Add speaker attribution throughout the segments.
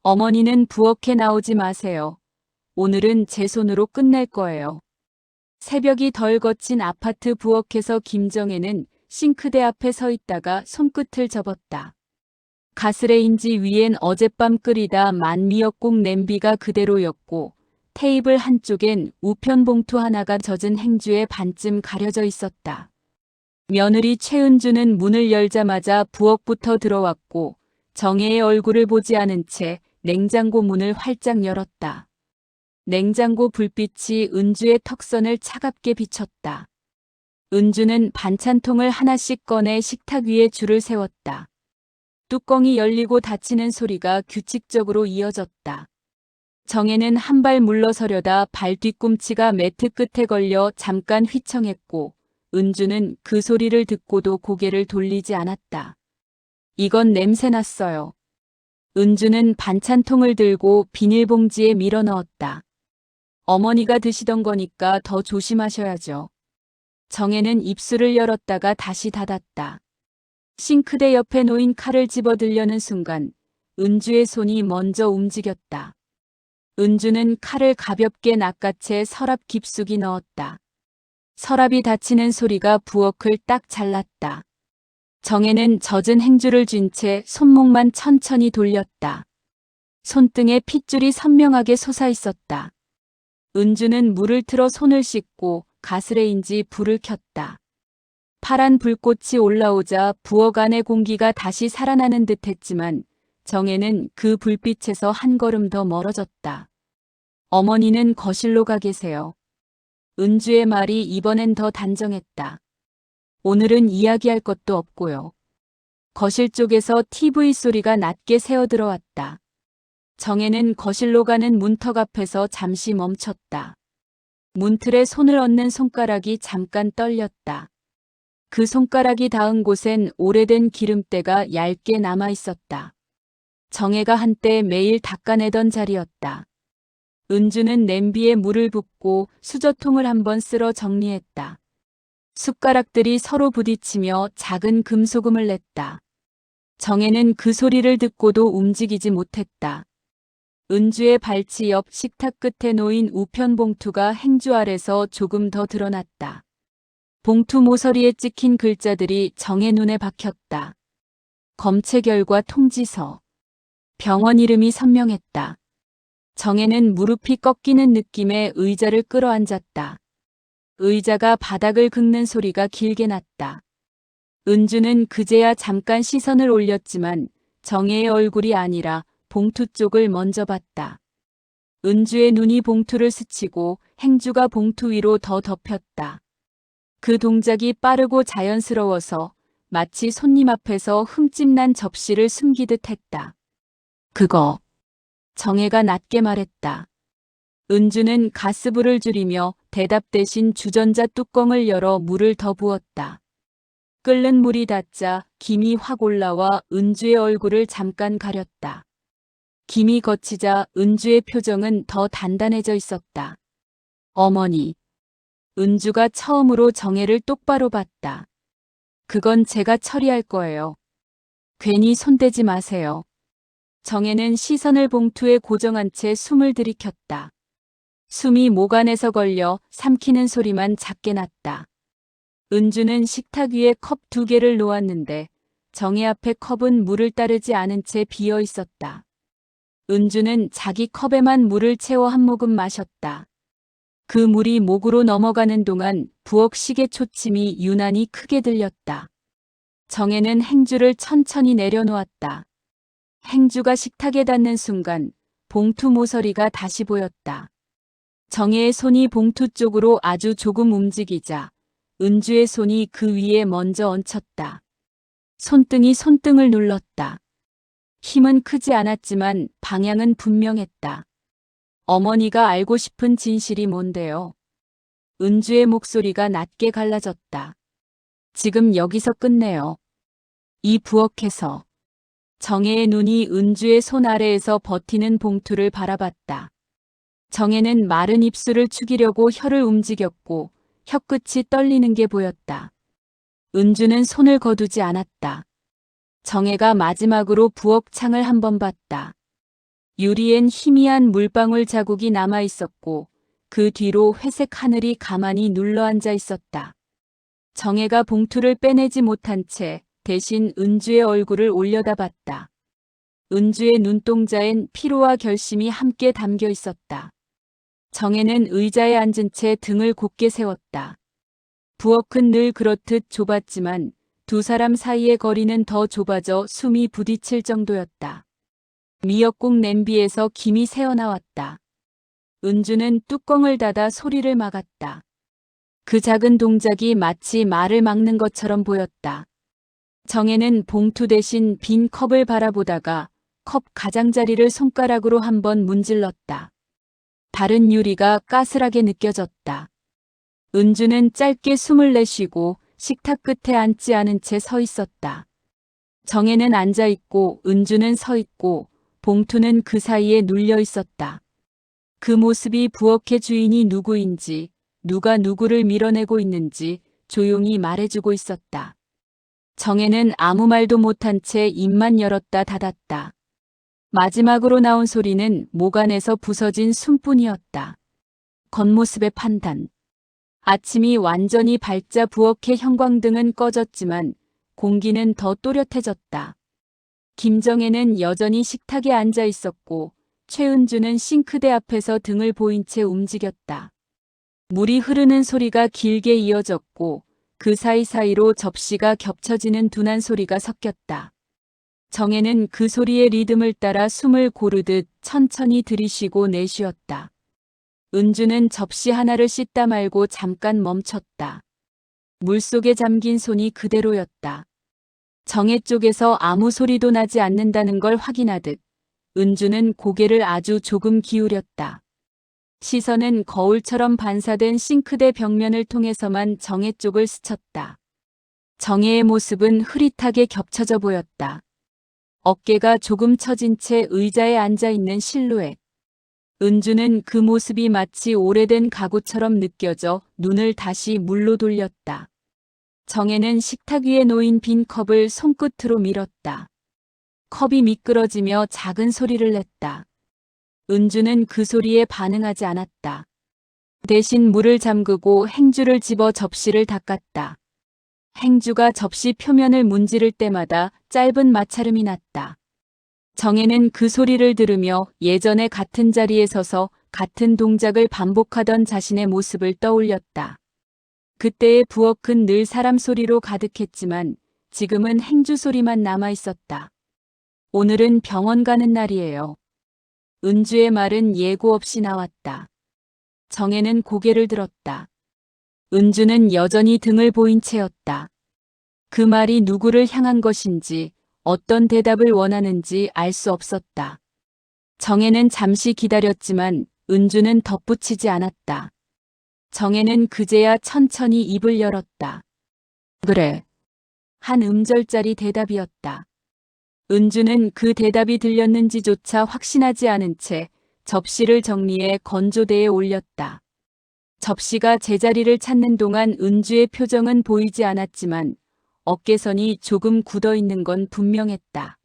Speaker 1: 어머니는 부엌에 나오지 마세요. 오늘은 제 손으로 끝낼 거예요. 새벽이 덜 거친 아파트 부엌에서 김정혜는 싱크대 앞에 서 있다가 손끝을 접었다. 가스레인지 위엔 어젯밤 끓이다 만 미역국 냄비가 그대로였고 테이블 한쪽엔 우편 봉투 하나가 젖은 행주에 반쯤 가려져 있었다. 며느리 최은주는 문을 열자마자 부엌부터 들어왔고 정혜의 얼굴을 보지 않은 채 냉장고 문을 활짝 열었다. 냉장고 불빛이 은주의 턱선을 차갑게 비쳤다. 은주는 반찬통을 하나씩 꺼내 식탁 위에 줄을 세웠다. 뚜껑이 열리고 닫히는 소리가 규칙적으로 이어졌다. 정혜는 한 발 물러서려다 발 뒤꿈치가 매트 끝에 걸려 잠깐 휘청했고 은주는 그 소리를 듣고도 고개를 돌리지 않았다. 이건 냄새났어요. 은주는 반찬통을 들고 비닐봉지에 밀어 넣었다. 어머니가 드시던 거니까 더 조심하셔야죠. 정혜는 입술을 열었다가 다시 닫았다. 싱크대 옆에 놓인 칼을 집어들려는 순간 은주의 손이 먼저 움직였다. 은주는 칼을 가볍게 낚아채 서랍 깊숙이 넣었다. 서랍이 닫히는 소리가 부엌을 딱 잘랐다. 정혜는 젖은 행주를 쥔 채 손목만 천천히 돌렸다. 손등에 핏줄이 선명하게 솟아있었다. 은주는 물을 틀어 손을 씻고 가스레인지 불을 켰다. 파란 불꽃이 올라오자 부엌 안의 공기가 다시 살아나는 듯 했지만 정혜는 그 불빛에서 한 걸음 더 멀어졌다. 어머니는 거실로 가 계세요. 은주의 말이 이번엔 더 단정했다. 오늘은 이야기할 것도 없고요. 거실 쪽에서 TV 소리가 낮게 새어 들어왔다. 정혜는 거실로 가는 문턱 앞에서 잠시 멈췄다. 문틀에 손을 얹는 손가락이 잠깐 떨렸다. 그 손가락이 닿은 곳엔 오래된 기름때가 얇게 남아 있었다. 정혜가 한때 매일 닦아내던 자리였다. 은주는 냄비에 물을 붓고 수저통을 한번 쓸어 정리했다. 숟가락들이 서로 부딪히며 작은 금소금을 냈다. 정혜는 그 소리를 듣고도 움직이지 못했다. 은주의 발치 옆 식탁 끝에 놓인 우편 봉투가 행주 아래서 조금 더 드러났다. 봉투 모서리에 찍힌 글자들이 정혜 눈에 박혔다. 검체 결과 통지서. 병원 이름이 선명했다. 정혜는 무릎이 꺾이는 느낌에 의자를 끌어앉았다. 의자가 바닥을 긁는 소리가 길게 났다. 은주는 그제야 잠깐 시선을 올렸지만 정혜의 얼굴이 아니라 봉투 쪽을 먼저 봤다. 은주의 눈이 봉투를 스치고 행주가 봉투 위로 더 덮였다. 그 동작이 빠르고 자연스러워서 마치 손님 앞에서 흠집난 접시를 숨기듯 했다. 그거. 정혜가 낮게 말했다. 은주는 가스불을 줄이며 대답 대신 주전자 뚜껑을 열어 물을 더 부었다. 끓는 물이 닿자 김이 확 올라와 은주의 얼굴을 잠깐 가렸다. 김이 거치자 은주의 표정은 더 단단해져 있었다. 어머니. 은주가 처음으로 정혜를 똑바로 봤다. 그건 제가 처리할 거예요. 괜히 손대지 마세요. 정혜는 시선을 봉투에 고정한 채 숨을 들이켰다. 숨이 목 안에서 걸려 삼키는 소리만 작게 났다. 은주는 식탁 위에 컵 2개를 놓았는데 정혜 앞에 컵은 물을 따르지 않은 채 비어 있었다. 은주는 자기 컵에만 물을 채워 한 모금 마셨다. 그 물이 목으로 넘어가는 동안 부엌 시계 초침이 유난히 크게 들렸다. 정혜는 행주를 천천히 내려놓았다. 행주가 식탁에 닿는 순간 봉투 모서리가 다시 보였다. 정혜의 손이 봉투 쪽으로 아주 조금 움직이자 은주의 손이 그 위에 먼저 얹혔다. 손등이 손등을 눌렀다. 힘은 크지 않았지만 방향은 분명했다. 어머니가 알고 싶은 진실이 뭔데요? 은주의 목소리가 낮게 갈라졌다. 지금 여기서 끝내요. 이 부엌에서. 정혜의 눈이 은주의 손 아래에서 버티는 봉투를 바라봤다. 정혜는 마른 입술을 축이려고 혀를 움직였고 혀끝이 떨리는 게 보였다. 은주는 손을 거두지 않았다. 정혜가 마지막으로 부엌 창을 한번 봤다. 유리엔 희미한 물방울 자국이 남아 있었고 그 뒤로 회색 하늘이 가만히 눌러앉아 있었다. 정혜가 봉투를 빼내지 못한 채 대신 은주의 얼굴을 올려다봤다. 은주의 눈동자엔 피로와 결심이 함께 담겨 있었다. 정혜는 의자에 앉은 채 등을 곧게 세웠다. 부엌은 늘 그렇듯 좁았지만 두 사람 사이의 거리는 더 좁아져 숨이 부딪힐 정도였다. 미역국 냄비에서 김이 새어나왔다. 은주는 뚜껑을 닫아 소리를 막았다. 그 작은 동작이 마치 말을 막는 것처럼 보였다. 정혜는 봉투 대신 빈 컵을 바라보다가 컵 가장자리를 손가락으로 한번 문질렀다. 다른 유리가 까슬하게 느껴졌다. 은주는 짧게 숨을 내쉬고 식탁 끝에 앉지 않은 채 서 있었다. 정혜는 앉아 있고 은주는 서 있고 봉투는 그 사이에 눌려 있었다. 그 모습이 부엌의 주인이 누구인지, 누가 누구를 밀어내고 있는지 조용히 말해주고 있었다. 정혜는 아무 말도 못한 채 입만 열었다 닫았다. 마지막으로 나온 소리는 목 안에서 부서진 숨뿐이었다. 겉모습의 판단. 아침이 완전히 밝자 부엌의 형광등은 꺼졌지만 공기는 더 또렷해졌다. 김정혜는 여전히 식탁에 앉아 있었고 최은주는 싱크대 앞에서 등을 보인 채 움직였다. 물이 흐르는 소리가 길게 이어졌고 그 사이사이로 접시가 겹쳐지는 둔한 소리가 섞였다. 정혜는 그 소리의 리듬을 따라 숨을 고르듯 천천히 들이쉬고 내쉬었다. 은주는 접시 하나를 씻다 말고 잠깐 멈췄다. 물속에 잠긴 손이 그대로였다. 정혜 쪽에서 아무 소리도 나지 않는다는 걸 확인하듯 은주는 고개를 아주 조금 기울였다. 시선은 거울처럼 반사된 싱크대 벽면을 통해서만 정혜 쪽을 스쳤다. 정혜의 모습은 흐릿하게 겹쳐져 보였다. 어깨가 조금 처진 채 의자에 앉아 있는 실루엣. 은주는 그 모습이 마치 오래된 가구처럼 느껴져 눈을 다시 물로 돌렸다. 정혜는 식탁 위에 놓인 빈 컵을 손끝으로 밀었다. 컵이 미끄러지며 작은 소리를 냈다. 은주는 그 소리에 반응하지 않았다. 대신 물을 잠그고 행주를 집어 접시를 닦았다. 행주가 접시 표면을 문지를 때마다 짧은 마찰음이 났다. 정혜는 그 소리를 들으며 예전에 같은 자리에 서서 같은 동작을 반복하던 자신의 모습을 떠올렸다. 그때의 부엌은 늘 사람 소리로 가득했지만 지금은 행주 소리만 남아 있었다. 오늘은 병원 가는 날이에요. 은주의 말은 예고 없이 나왔다. 정혜는 고개를 들었다. 은주는 여전히 등을 보인 채였다. 그 말이 누구를 향한 것인지 어떤 대답을 원하는지 알 수 없었다. 정혜는 잠시 기다렸지만 은주는 덧붙이지 않았다. 정혜는 그제야 천천히 입을 열었다. 그래. 한 음절짜리 대답이었다. 은주는 그 대답이 들렸는지조차 확신하지 않은 채 접시를 정리해 건조대에 올렸다. 접시가 제자리를 찾는 동안 은주의 표정은 보이지 않았지만 어깨선이 조금 굳어 있는 건 분명했다.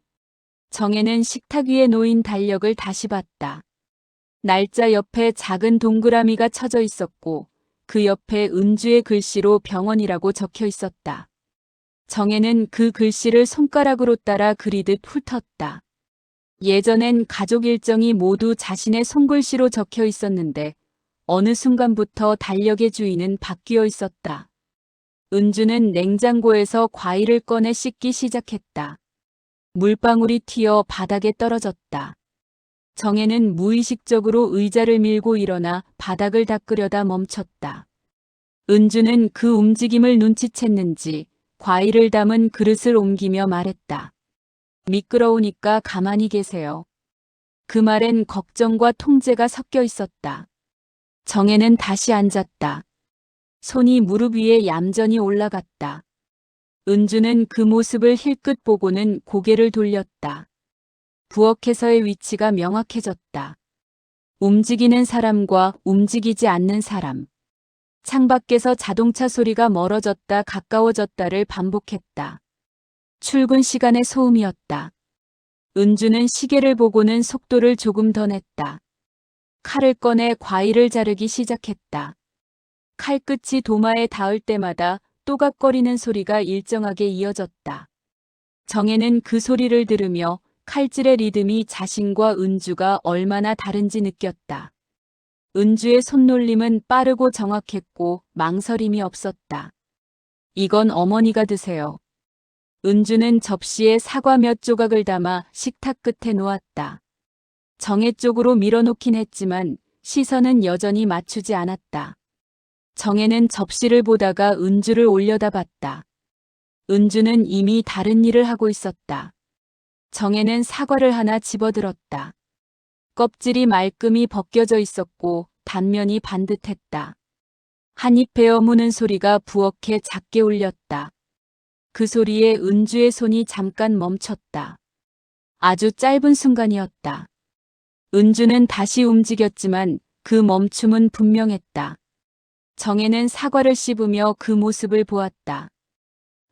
Speaker 1: 정혜는 식탁 위에 놓인 달력을 다시 봤다. 날짜 옆에 작은 동그라미가 쳐져 있었고 그 옆에 은주의 글씨로 병원이라고 적혀 있었다. 정혜는 그 글씨를 손가락으로 따라 그리듯 훑었다. 예전엔 가족 일정이 모두 자신의 손글씨로 적혀 있었는데 어느 순간부터 달력의 주인은 바뀌어 있었다. 은주는 냉장고에서 과일을 꺼내 씻기 시작했다. 물방울이 튀어 바닥에 떨어졌다. 정혜는 무의식적으로 의자를 밀고 일어나 바닥을 닦으려다 멈췄다. 은주는 그 움직임을 눈치챘는지 과일을 담은 그릇을 옮기며 말했다. 미끄러우니까 가만히 계세요. 그 말엔 걱정과 통제가 섞여 있었다. 정혜는 다시 앉았다. 손이 무릎 위에 얌전히 올라갔다. 은주는 그 모습을 힐끗 보고는 고개를 돌렸다. 부엌에서의 위치가 명확해졌다. 움직이는 사람과 움직이지 않는 사람. 창밖에서 자동차 소리가 멀어졌다 가까워졌다를 반복했다. 출근 시간의 소음이었다. 은주는 시계를 보고는 속도를 조금 더 냈다. 칼을 꺼내 과일을 자르기 시작했다. 칼끝이 도마에 닿을 때마다 또각거리는 소리가 일정하게 이어졌다. 정혜는 그 소리를 들으며 칼질의 리듬이 자신과 은주가 얼마나 다른지 느꼈다. 은주의 손놀림은 빠르고 정확했고 망설임이 없었다. 이건 어머니가 드세요. 은주는 접시에 사과 몇 조각을 담아 식탁 끝에 놓았다. 정혜 쪽으로 밀어놓긴 했지만 시선은 여전히 맞추지 않았다. 정혜는 접시를 보다가 은주를 올려다봤다. 은주는 이미 다른 일을 하고 있었다. 정혜는 사과를 하나 집어들었다. 껍질이 말끔히 벗겨져 있었고 단면이 반듯했다. 한입 베어 무는 소리가 부엌에 작게 울렸다. 그 소리에 은주의 손이 잠깐 멈췄다. 아주 짧은 순간이었다. 은주는 다시 움직였지만 그 멈춤은 분명했다. 정혜는 사과를 씹으며 그 모습을 보았다.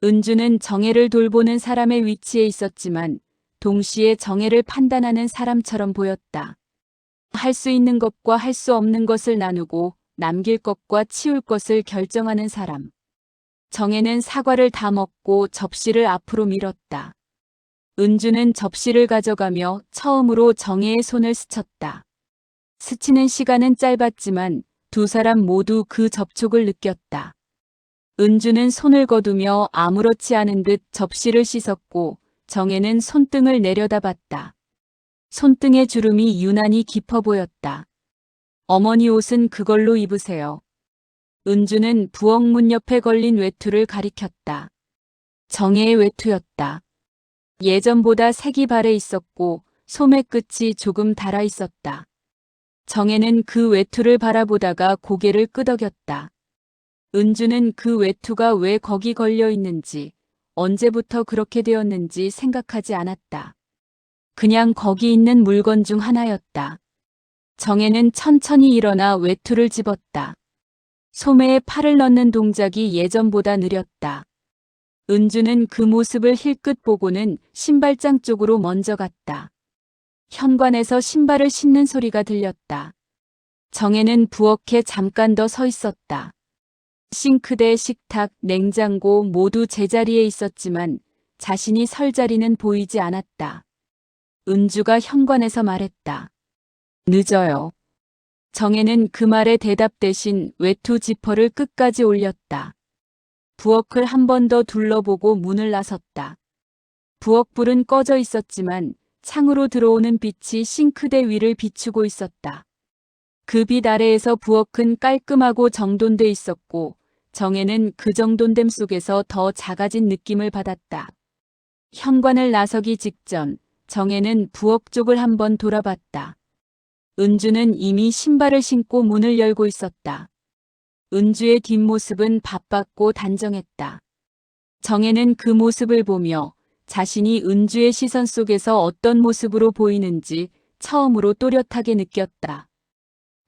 Speaker 1: 은주는 정혜를 돌보는 사람의 위치에 있었지만 동시에 정혜를 판단하는 사람처럼 보였다. 할 수 있는 것과 할 수 없는 것을 나누고 남길 것과 치울 것을 결정하는 사람. 정혜는 사과를 다 먹고 접시를 앞으로 밀었다. 은주는 접시를 가져가며 처음으로 정혜의 손을 스쳤다. 스치는 시간은 짧았지만 두 사람 모두 그 접촉을 느꼈다. 은주는 손을 거두며 아무렇지 않은 듯 접시를 씻었고 정혜는 손등을 내려다봤다. 손등의 주름이 유난히 깊어 보였다. 어머니 옷은 그걸로 입으세요. 은주는 부엌 문 옆에 걸린 외투를 가리켰다. 정혜의 외투였다. 예전보다 색이 바래 있었고 소매 끝이 조금 달아 있었다. 정혜는 그 외투를 바라보다가 고개를 끄덕였다. 은주는 그 외투가 왜 거기 걸려 있는지, 언제부터 그렇게 되었는지 생각하지 않았다. 그냥 거기 있는 물건 중 하나였다. 정혜는 천천히 일어나 외투를 집었다. 소매에 팔을 넣는 동작이 예전보다 느렸다. 은주는 그 모습을 힐끗 보고는 신발장 쪽으로 먼저 갔다. 현관에서 신발을 신는 소리가 들렸다. 정혜는 부엌에 잠깐 더 서 있었다. 싱크대, 식탁, 냉장고 모두 제자리에 있었지만 자신이 설 자리는 보이지 않았다. 은주가 현관에서 말했다. 늦어요. 정혜는 그 말에 대답 대신 외투 지퍼를 끝까지 올렸다. 부엌을 한 번 더 둘러보고 문을 나섰다. 부엌불은 꺼져 있었지만 창으로 들어오는 빛이 싱크대 위를 비추고 있었다. 그 빛 아래에서 부엌은 깔끔하고 정돈돼 있었고 정혜는 그 정돈됨 속에서 더 작아진 느낌을 받았다. 현관을 나서기 직전 정혜는 부엌 쪽을 한번 돌아봤다. 은주는 이미 신발을 신고 문을 열고 있었다. 은주의 뒷모습은 바빴고 단정했다. 정혜는 그 모습을 보며 자신이 은주의 시선 속에서 어떤 모습으로 보이는지 처음으로 또렷하게 느꼈다.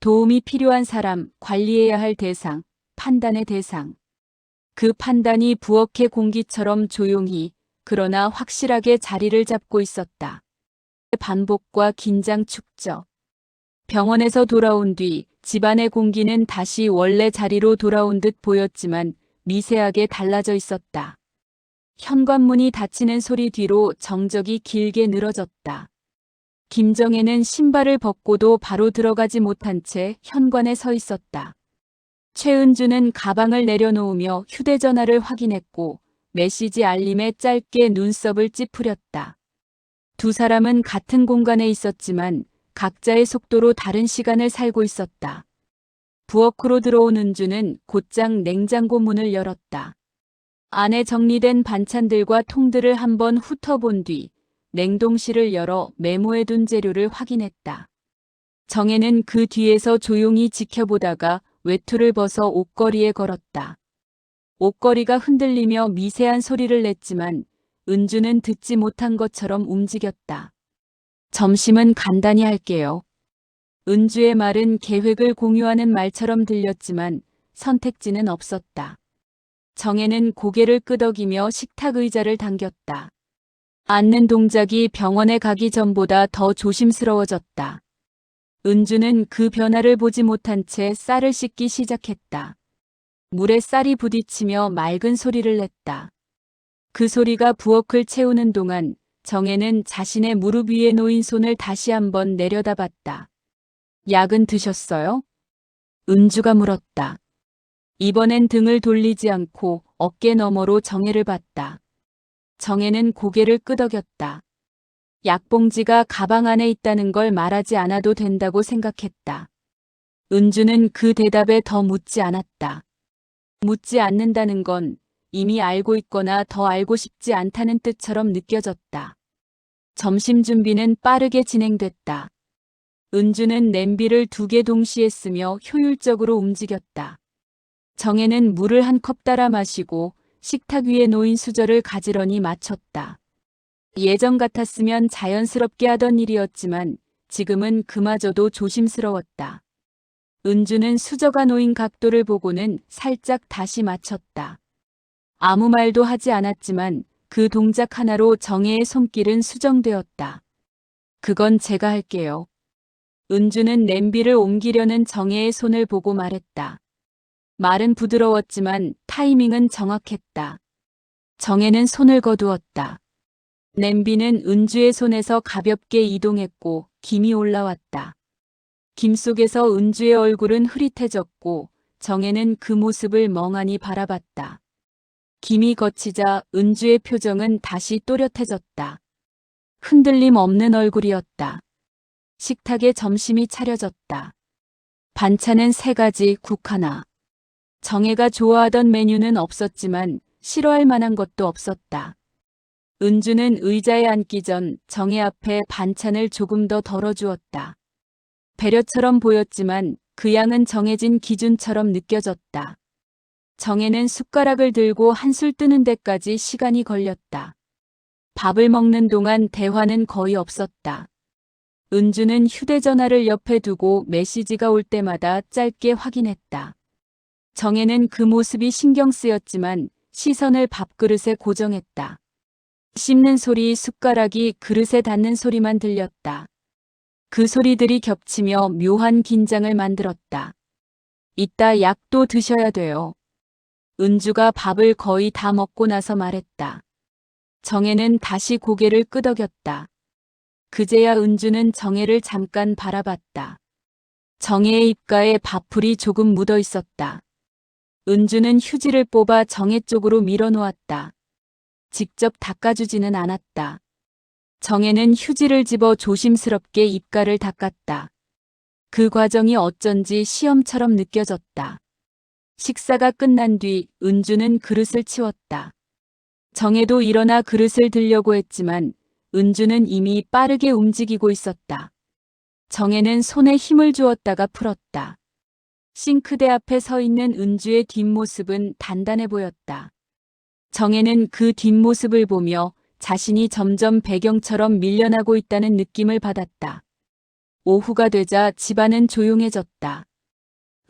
Speaker 1: 도움이 필요한 사람, 관리해야 할 대상, 판단의 대상. 그 판단이 부엌의 공기처럼 조용히 그러나 확실하게 자리를 잡고 있었다. 반복과 긴장 축적. 병원에서 돌아온 뒤 집안의 공기는 다시 원래 자리로 돌아온 듯 보였지만 미세하게 달라져 있었다. 현관문이 닫히는 소리 뒤로 정적이 길게 늘어졌다. 김정혜는 신발을 벗고도 바로 들어가지 못한 채 현관에 서 있었다. 최은주는 가방을 내려놓으며 휴대전화를 확인했고 메시지 알림에 짧게 눈썹을 찌푸렸다. 두 사람은 같은 공간에 있었지만 각자의 속도로 다른 시간을 살고 있었다. 부엌으로 들어온 은주는 곧장 냉장고 문을 열었다. 안에 정리된 반찬들과 통들을 한번 훑어본 뒤 냉동실을 열어 메모해둔 재료를 확인했다. 정혜는 그 뒤에서 조용히 지켜보다가 외투를 벗어 옷걸이에 걸었다. 옷걸이가 흔들리며 미세한 소리를 냈지만 은주는 듣지 못한 것처럼 움직였다. 점심은 간단히 할게요. 은주의 말은 계획을 공유하는 말처럼 들렸지만 선택지는 없었다. 정혜는 고개를 끄덕이며 식탁 의자를 당겼다. 앉는 동작이 병원에 가기 전보다 더 조심스러워졌다. 은주는 그 변화를 보지 못한 채 쌀을 씻기 시작했다. 물에 쌀이 부딪히며 맑은 소리를 냈다. 그 소리가 부엌을 채우는 동안 정혜는 자신의 무릎 위에 놓인 손을 다시 한번 내려다봤다. 약은 드셨어요? 은주가 물었다. 이번엔 등을 돌리지 않고 어깨 너머로 정혜를 봤다. 정혜는 고개를 끄덕였다. 약봉지가 가방 안에 있다는 걸 말하지 않아도 된다고 생각했다. 은주는 그 대답에 더 묻지 않았다. 묻지 않는다는 건 이미 알고 있거나 더 알고 싶지 않다는 뜻처럼 느껴졌다. 점심 준비는 빠르게 진행됐다. 은주는 냄비를 2개 동시에 쓰며 효율적으로 움직였다. 정혜는 물을 한 컵 따라 마시고 식탁 위에 놓인 수저를 가지런히 맞췄다. 예전 같았으면 자연스럽게 하던 일이었지만 지금은 그마저도 조심스러웠다. 은주는 수저가 놓인 각도를 보고는 살짝 다시 맞췄다. 아무 말도 하지 않았지만 그 동작 하나로 정혜의 손길은 수정되었다. 그건 제가 할게요. 은주는 냄비를 옮기려는 정혜의 손을 보고 말했다. 말은 부드러웠지만 타이밍은 정확했다. 정혜는 손을 거두었다. 냄비는 은주의 손에서 가볍게 이동했고 김이 올라왔다. 김 속에서 은주의 얼굴은 흐릿해졌고 정혜는 그 모습을 멍하니 바라봤다. 김이 거치자 은주의 표정은 다시 또렷해졌다. 흔들림 없는 얼굴이었다. 식탁에 점심이 차려졌다. 반찬은 3가지, 국 하나. 정혜가 좋아하던 메뉴는 없었지만 싫어할 만한 것도 없었다. 은주는 의자에 앉기 전 정혜 앞에 반찬을 조금 더 덜어주었다. 배려처럼 보였지만 그 양은 정해진 기준처럼 느껴졌다. 정혜는 숟가락을 들고 한술 뜨는 데까지 시간이 걸렸다. 밥을 먹는 동안 대화는 거의 없었다. 은주는 휴대전화를 옆에 두고 메시지가 올 때마다 짧게 확인했다. 정혜는 그 모습이 신경 쓰였지만 시선을 밥그릇에 고정했다. 씹는 소리, 숟가락이 그릇에 닿는 소리만 들렸다. 그 소리들이 겹치며 묘한 긴장을 만들었다. 이따 약도 드셔야 돼요. 은주가 밥을 거의 다 먹고 나서 말했다. 정혜는 다시 고개를 끄덕였다. 그제야 은주는 정혜를 잠깐 바라봤다. 정혜의 입가에 밥풀이 조금 묻어 있었다. 은주는 휴지를 뽑아 정혜 쪽으로 밀어놓았다. 직접 닦아주지는 않았다. 정혜는 휴지를 집어 조심스럽게 입가를 닦았다. 그 과정이 어쩐지 시험처럼 느껴졌다. 식사가 끝난 뒤 은주는 그릇을 치웠다. 정혜도 일어나 그릇을 들려고 했지만 은주는 이미 빠르게 움직이고 있었다. 정혜는 손에 힘을 주었다가 풀었다. 싱크대 앞에 서 있는 은주의 뒷모습은 단단해 보였다. 정혜는 그 뒷모습을 보며 자신이 점점 배경처럼 밀려나고 있다는 느낌을 받았다. 오후가 되자 집안은 조용해졌다.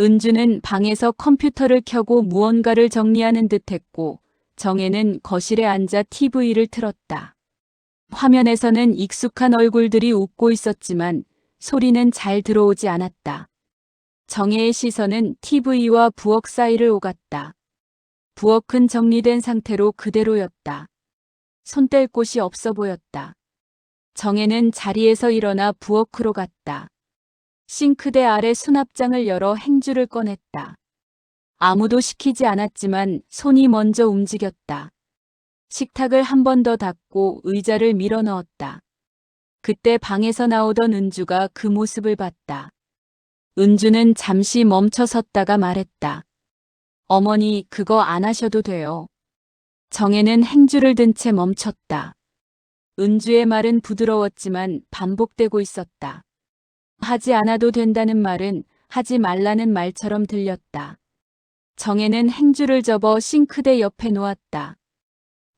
Speaker 1: 은주는 방에서 컴퓨터를 켜고 무언가를 정리하는 듯했고 정혜는 거실에 앉아 TV를 틀었다. 화면에서는 익숙한 얼굴들이 웃고 있었지만 소리는 잘 들어오지 않았다. 정혜의 시선은 TV와 부엌 사이를 오갔다. 부엌은 정리된 상태로 그대로였다. 손 뗄 곳이 없어 보였다. 정혜는 자리에서 일어나 부엌으로 갔다. 싱크대 아래 수납장을 열어 행주를 꺼냈다. 아무도 시키지 않았지만 손이 먼저 움직였다. 식탁을 한 번 더 닦고 의자를 밀어 넣었다. 그때 방에서 나오던 은주가 그 모습을 봤다. 은주는 잠시 멈춰 섰다가 말했다. 어머니, 그거 안 하셔도 돼요. 정혜는 행주를 든 채 멈췄다. 은주의 말은 부드러웠지만 반복되고 있었다. 하지 않아도 된다는 말은 하지 말라는 말처럼 들렸다. 정혜는 행주를 접어 싱크대 옆에 놓았다.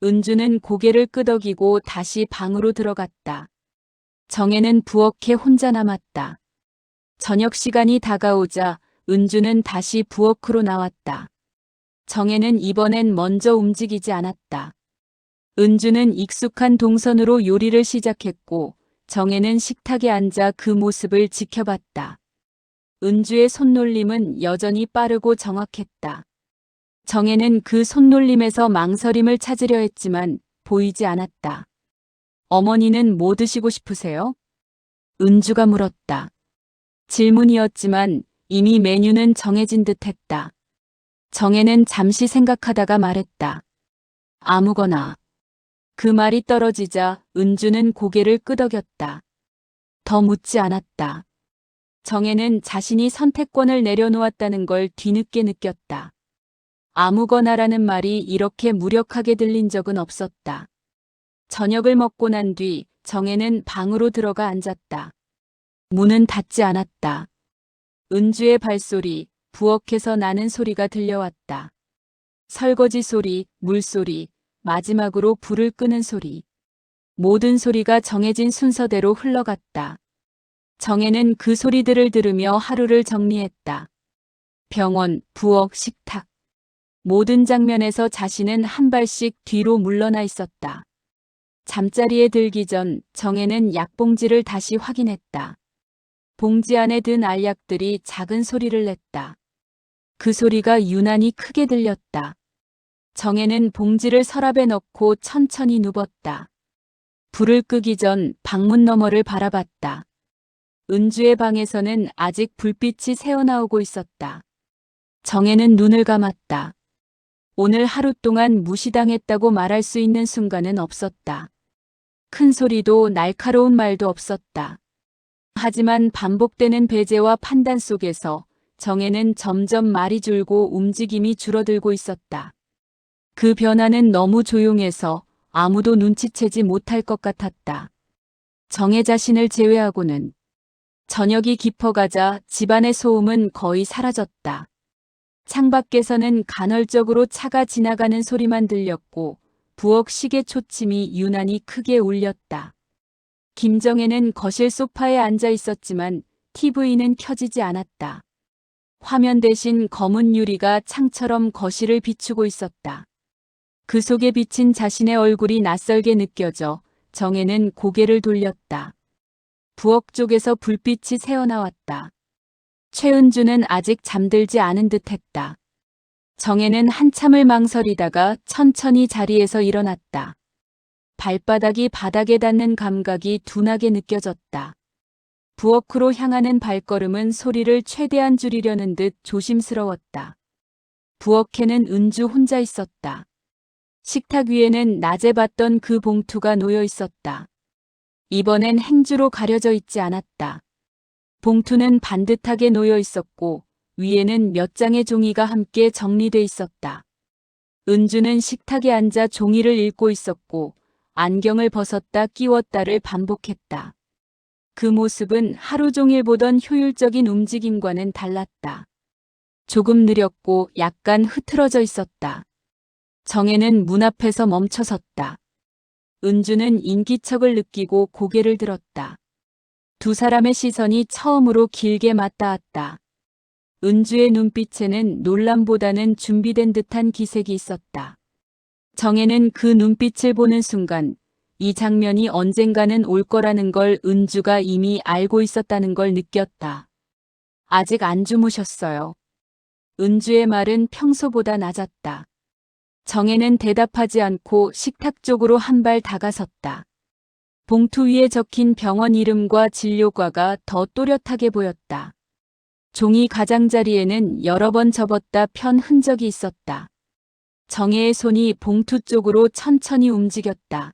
Speaker 1: 은주는 고개를 끄덕이고 다시 방으로 들어갔다. 정혜는 부엌에 혼자 남았다. 저녁 시간이 다가오자 은주는 다시 부엌으로 나왔다. 정혜는 이번엔 먼저 움직이지 않았다. 은주는 익숙한 동선으로 요리를 시작했고 정혜는 식탁에 앉아 그 모습을 지켜봤다. 은주의 손놀림은 여전히 빠르고 정확했다. 정혜는 그 손놀림에서 망설임을 찾으려 했지만 보이지 않았다. 어머니는 뭐 드시고 싶으세요? 은주가 물었다. 질문이었지만 이미 메뉴는 정해진 듯했다. 정혜는 잠시 생각하다가 말했다. 아무거나. 그 말이 떨어지자 은주는 고개를 끄덕였다. 더 묻지 않았다. 정혜는 자신이 선택권을 내려놓았다는 걸 뒤늦게 느꼈다. 아무거나라는 말이 이렇게 무력하게 들린 적은 없었다. 저녁을 먹고 난 뒤 정혜는 방으로 들어가 앉았다. 문은 닫지 않았다. 은주의 발소리, 부엌에서 나는 소리가 들려왔다. 설거지 소리, 물소리, 마지막으로 불을 끄는 소리. 모든 소리가 정해진 순서대로 흘러갔다. 정혜는 그 소리들을 들으며 하루를 정리했다. 병원, 부엌, 식탁. 모든 장면에서 자신은 한 발씩 뒤로 물러나 있었다. 잠자리에 들기 전 정혜는 약봉지를 다시 확인했다. 봉지 안에 든 알약들이 작은 소리를 냈다. 그 소리가 유난히 크게 들렸다. 정혜는 봉지를 서랍에 넣고 천천히 눕었다. 불을 끄기 전 방문 너머를 바라봤다. 은주의 방에서는 아직 불빛이 새어나오고 있었다. 정혜는 눈을 감았다. 오늘 하루 동안 무시당했다고 말할 수 있는 순간은 없었다. 큰 소리도 날카로운 말도 없었다. 하지만 반복되는 배제와 판단 속에서 정혜는 점점 말이 줄고 움직임이 줄어들고 있었다. 그 변화는 너무 조용해서 아무도 눈치채지 못할 것 같았다. 정혜 자신을 제외하고는. 저녁이 깊어가자 집안의 소음은 거의 사라졌다. 창밖에서는 간헐적으로 차가 지나가는 소리만 들렸고 부엌 시계 초침이 유난히 크게 울렸다. 김정혜는 거실 소파에 앉아 있었지만 TV는 켜지지 않았다. 화면 대신 검은 유리가 창처럼 거실을 비추고 있었다. 그 속에 비친 자신의 얼굴이 낯설게 느껴져 정혜는 고개를 돌렸다. 부엌 쪽에서 불빛이 새어나왔다. 최은주는 아직 잠들지 않은 듯했다. 정혜는 한참을 망설이다가 천천히 자리에서 일어났다. 발바닥이 바닥에 닿는 감각이 둔하게 느껴졌다. 부엌으로 향하는 발걸음은 소리를 최대한 줄이려는 듯 조심스러웠다. 부엌에는 은주 혼자 있었다. 식탁 위에는 낮에 봤던 그 봉투가 놓여 있었다. 이번엔 행주로 가려져 있지 않았다. 봉투는 반듯하게 놓여 있었고 위에는 몇 장의 종이가 함께 정리돼 있었다. 은주는 식탁에 앉아 종이를 읽고 있었고 안경을 벗었다 끼웠다를 반복했다. 그 모습은 하루 종일 보던 효율적인 움직임과는 달랐다. 조금 느렸고 약간 흐트러져 있었다. 정혜는 문 앞에서 멈춰섰다. 은주는 인기척을 느끼고 고개를 들었다. 두 사람의 시선이 처음으로 길게 맞닿았다. 은주의 눈빛에는 놀람보다는 준비된 듯한 기색이 있었다. 정혜는 그 눈빛을 보는 순간 이 장면이 언젠가는 올 거라는 걸 은주가 이미 알고 있었다는 걸 느꼈다. 아직 안 주무셨어요. 은주의 말은 평소보다 낮았다. 정혜는 대답하지 않고 식탁 쪽으로 한 발 다가섰다. 봉투 위에 적힌 병원 이름과 진료과가 더 또렷하게 보였다. 종이 가장자리에는 여러 번 접었다 편 흔적이 있었다. 정혜의 손이 봉투 쪽으로 천천히 움직였다.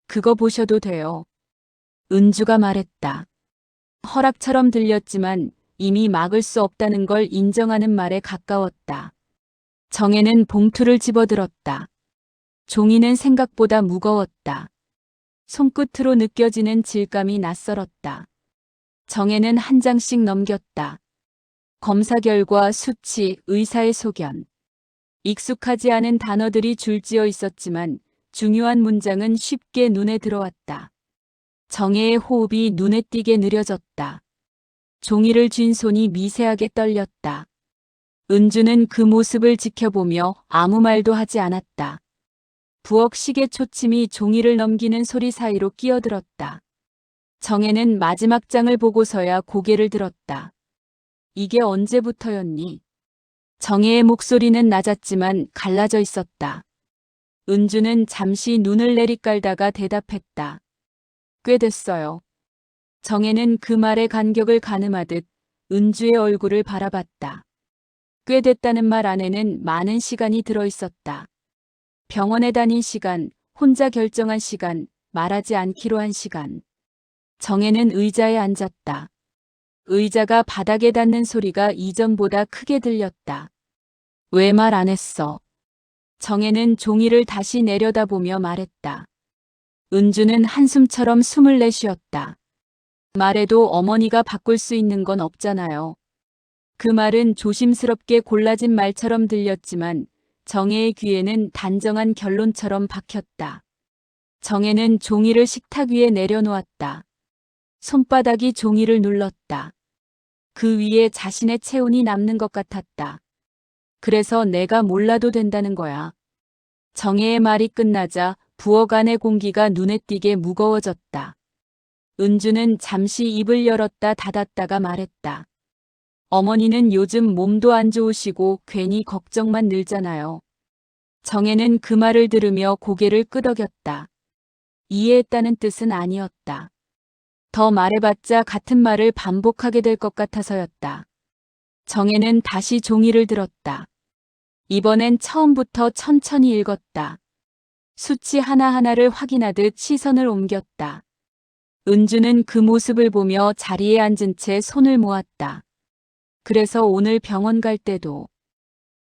Speaker 1: 그거 보셔도 돼요. 은주가 말했다. 허락처럼 들렸지만 이미 막을 수 없다는 걸 인정하는 말에 가까웠다. 정혜는 봉투를 집어들었다. 종이는 생각보다 무거웠다. 손끝으로 느껴지는 질감이 낯설었다. 정혜는 한 장씩 넘겼다. 검사 결과, 수치, 의사의 소견. 익숙하지 않은 단어들이 줄지어 있었지만 중요한 문장은 쉽게 눈에 들어왔다. 정혜의 호흡이 눈에 띄게 느려졌다. 종이를 쥔 손이 미세하게 떨렸다. 은주는 그 모습을 지켜보며 아무 말도 하지 않았다. 부엌 시계 초침이 종이를 넘기는 소리 사이로 끼어들었다. 정혜는 마지막 장을 보고서야 고개를 들었다. 이게 언제부터였니? 정혜의 목소리는 낮았지만 갈라져 있었다. 은주는 잠시 눈을 내리깔다가 대답했다. 꽤 됐어요. 정혜는 그 말의 간격을 가늠하듯 은주의 얼굴을 바라봤다. 꽤 됐다는 말 안에는 많은 시간이 들어있었다. 병원에 다닌 시간, 혼자 결정한 시간, 말하지 않기로 한 시간. 정혜는 의자에 앉았다. 의자가 바닥에 닿는 소리가 이전보다 크게 들렸다. 왜 말 안 했어? 정혜는 종이를 다시 내려다보며 말했다. 은주는 한숨처럼 숨을 내쉬었다. 말해도 어머니가 바꿀 수 있는 건 없잖아요. 그 말은 조심스럽게 골라진 말처럼 들렸지만 정혜의 귀에는 단정한 결론처럼 박혔다. 정혜는 종이를 식탁 위에 내려놓았다. 손바닥이 종이를 눌렀다. 그 위에 자신의 체온이 남는 것 같았다. 그래서 내가 몰라도 된다는 거야. 정혜의 말이 끝나자 부엌 안의 공기가 눈에 띄게 무거워졌다. 은주는 잠시 입을 열었다 닫았다가 말했다. 어머니는 요즘 몸도 안 좋으시고 괜히 걱정만 늘잖아요. 정혜는 그 말을 들으며 고개를 끄덕였다. 이해했다는 뜻은 아니었다. 더 말해봤자 같은 말을 반복하게 될 것 같아서였다. 정혜는 다시 종이를 들었다. 이번엔 처음부터 천천히 읽었다. 수치 하나하나를 확인하듯 시선을 옮겼다. 은주는 그 모습을 보며 자리에 앉은 채 손을 모았다. 그래서 오늘 병원 갈 때도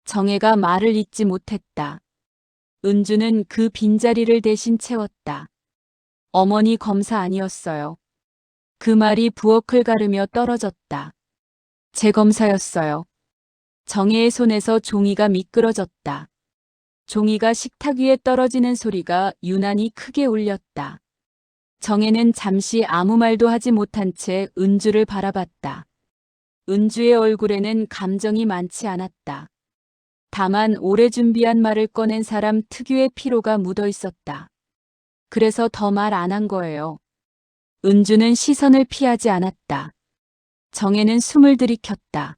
Speaker 1: 정혜가 말을 잇지 못했다. 은주는 그 빈자리를 대신 채웠다. 어머니 검사 아니었어요. 그 말이 부엌을 가르며 떨어졌다. 재검사였어요. 정혜의 손에서 종이가 미끄러졌다. 종이가 식탁 위에 떨어지는 소리가 유난히 크게 울렸다. 정혜는 잠시 아무 말도 하지 못한 채 은주를 바라봤다. 은주의 얼굴에는 감정이 많지 않았다. 다만 오래 준비한 말을 꺼낸 사람 특유의 피로가 묻어 있었다. 그래서 더 말 안 한 거예요. 은주는 시선을 피하지 않았다. 정혜는 숨을 들이켰다.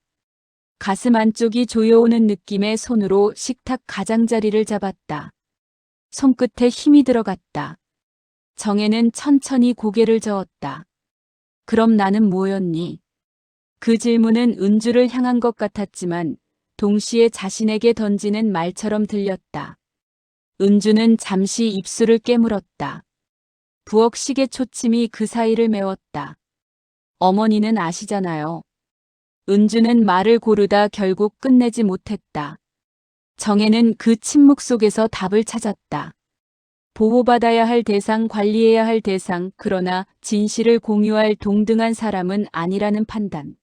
Speaker 1: 가슴 안쪽이 조여오는 느낌의 손으로 식탁 가장자리를 잡았다. 손끝에 힘이 들어갔다. 정혜는 천천히 고개를 저었다. 그럼 나는 뭐였니? 그 질문은 은주를 향한 것 같았지만 동시에 자신에게 던지는 말처럼 들렸다. 은주는 잠시 입술을 깨물었다. 부엌 시계 초침이 그 사이를 메웠다. 어머니는 아시잖아요. 은주는 말을 고르다 결국 끝내지 못했다. 정혜는 그 침묵 속에서 답을 찾았다. 보호받아야 할 대상, 관리해야 할 대상, 그러나 진실을 공유할 동등한 사람은 아니라는 판단.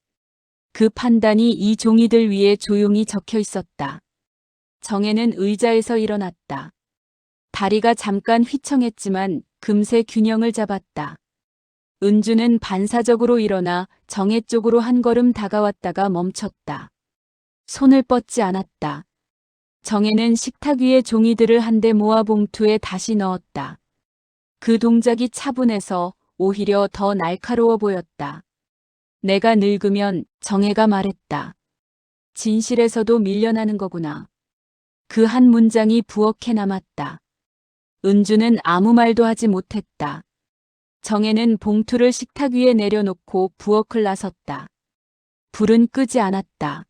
Speaker 1: 그 판단이 이 종이들 위에 조용히 적혀 있었다. 정혜는 의자에서 일어났다. 다리가 잠깐 휘청했지만 금세 균형을 잡았다. 은주는 반사적으로 일어나 정혜 쪽으로 한 걸음 다가왔다가 멈췄다. 손을 뻗지 않았다. 정혜는 식탁 위에 종이들을 한데 모아 봉투에 다시 넣었다. 그 동작이 차분해서 오히려 더 날카로워 보였다. 내가 늙으면, 정혜가 말했다. 진실에서도 밀려나는 거구나. 그 한 문장이 부엌에 남았다. 은주는 아무 말도 하지 못했다. 정혜는 봉투를 식탁 위에 내려놓고 부엌을 나섰다. 불은 끄지 않았다.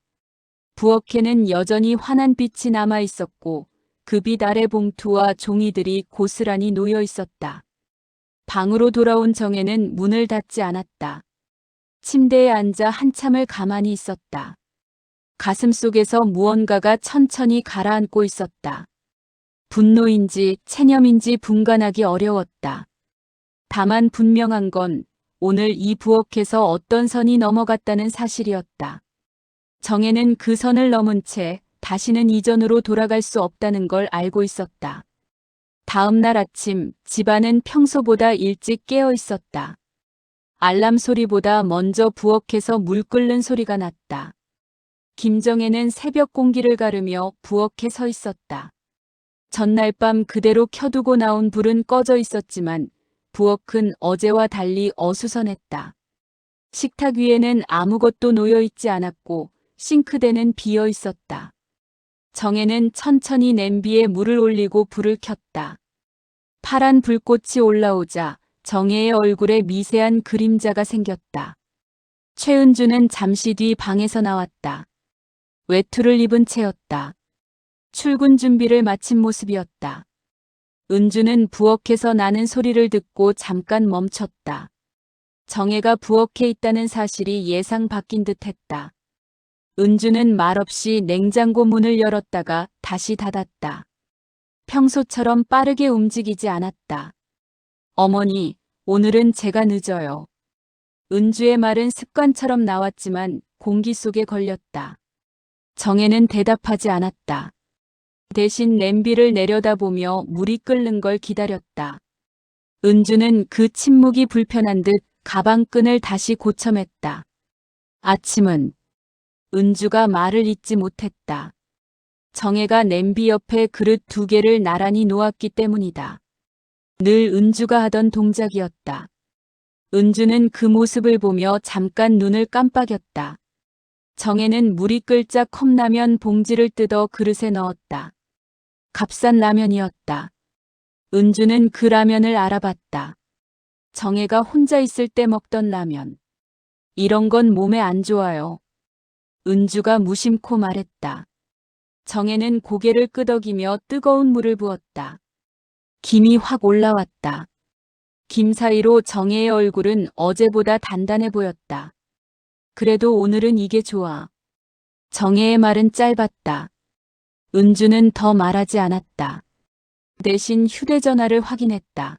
Speaker 1: 부엌에는 여전히 환한 빛이 남아 있었고 그 빛 아래 봉투와 종이들이 고스란히 놓여 있었다. 방으로 돌아온 정혜는 문을 닫지 않았다. 침대에 앉아 한참을 가만히 있었다. 가슴 속에서 무언가가 천천히 가라앉고 있었다. 분노인지 체념인지 분간하기 어려웠다. 다만 분명한 건 오늘 이 부엌에서 어떤 선이 넘어갔다는 사실이었다. 정혜는 그 선을 넘은 채 다시는 이전으로 돌아갈 수 없다는 걸 알고 있었다. 다음 날 아침 집안은 평소보다 일찍 깨어 있었다. 알람 소리보다 먼저 부엌에서 물 끓는 소리가 났다. 김정혜는 새벽 공기를 가르며 부엌에 서 있었다. 전날 밤 그대로 켜두고 나온 불은 꺼져 있었지만 부엌은 어제와 달리 어수선했다. 식탁 위에는 아무것도 놓여 있지 않았고 싱크대는 비어 있었다. 정혜는 천천히 냄비에 물을 올리고 불을 켰다. 파란 불꽃이 올라오자 정혜의 얼굴에 미세한 그림자가 생겼다. 최은주는 잠시 뒤 방에서 나왔다. 외투를 입은 채였다. 출근 준비를 마친 모습이었다. 은주는 부엌에서 나는 소리를 듣고 잠깐 멈췄다. 정혜가 부엌에 있다는 사실이 예상 바뀐 듯했다. 은주는 말없이 냉장고 문을 열었다가 다시 닫았다. 평소처럼 빠르게 움직이지 않았다. 어머니, 오늘은 제가 늦어요. 은주의 말은 습관처럼 나왔지만 공기 속에 걸렸다. 정혜는 대답하지 않았다. 대신 냄비를 내려다보며 물이 끓는 걸 기다렸다. 은주는 그 침묵이 불편한 듯 가방끈을 다시 고쳐맸다. 아침은 은주가 말을 잇지 못했다. 정혜가 냄비 옆에 그릇 2개를 나란히 놓았기 때문이다. 늘 은주가 하던 동작이었다. 은주는 그 모습을 보며 잠깐 눈을 깜빡였다. 정혜는 물이 끓자 컵라면 봉지를 뜯어 그릇에 넣었다. 값싼 라면이었다. 은주는 그 라면을 알아봤다. 정혜가 혼자 있을 때 먹던 라면. 이런 건 몸에 안 좋아요. 은주가 무심코 말했다. 정혜는 고개를 끄덕이며 뜨거운 물을 부었다. 김이 확 올라왔다. 김 사이로 정혜의 얼굴은 어제보다 단단해 보였다. 그래도 오늘은 이게 좋아. 정혜의 말은 짧았다. 은주는 더 말하지 않았다. 대신 휴대전화를 확인했다.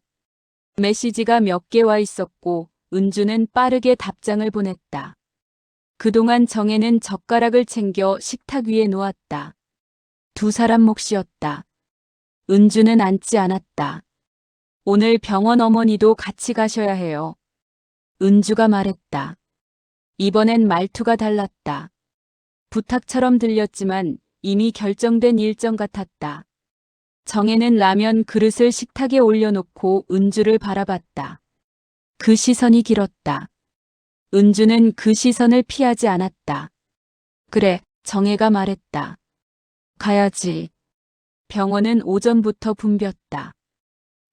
Speaker 1: 메시지가 몇 개 와 있었고 은주는 빠르게 답장을 보냈다. 그동안 정혜는 젓가락을 챙겨 식탁 위에 놓았다. 2사람 몫이었다. 은주는 앉지 않았다. 오늘 병원 어머니도 같이 가셔야 해요. 은주가 말했다. 이번엔 말투가 달랐다. 부탁처럼 들렸지만 이미 결정된 일정 같았다. 정혜는 라면 그릇을 식탁에 올려놓고 은주를 바라봤다. 그 시선이 길었다. 은주는 그 시선을 피하지 않았다. 그래, 정혜가 말했다. 가야지. 병원은 오전부터 붐볐다.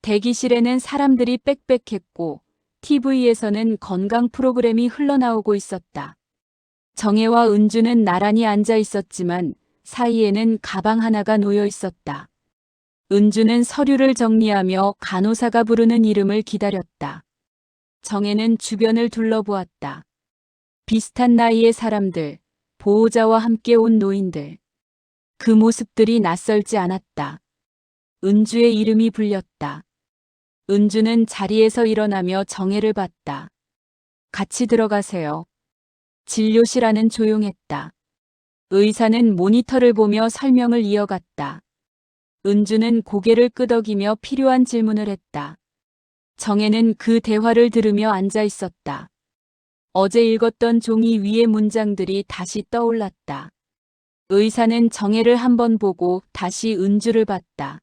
Speaker 1: 대기실에는 사람들이 빽빽했고 TV에서는 건강 프로그램이 흘러나오고 있었다. 정혜와 은주는 나란히 앉아 있었지만 사이에는 가방 하나가 놓여 있었다. 은주는 서류를 정리하며 간호사가 부르는 이름을 기다렸다. 정혜는 주변을 둘러보았다. 비슷한 나이의 사람들, 보호자와 함께 온 노인들. 그 모습들이 낯설지 않았다. 은주의 이름이 불렸다. 은주는 자리에서 일어나며 정혜를 봤다. 같이 들어가세요. 진료실 안은 조용했다. 의사는 모니터를 보며 설명을 이어갔다. 은주는 고개를 끄덕이며 필요한 질문을 했다. 정혜는 그 대화를 들으며 앉아 있었다. 어제 읽었던 종이 위의 문장들이 다시 떠올랐다. 의사는 정혜를 한번 보고 다시 은주를 봤다.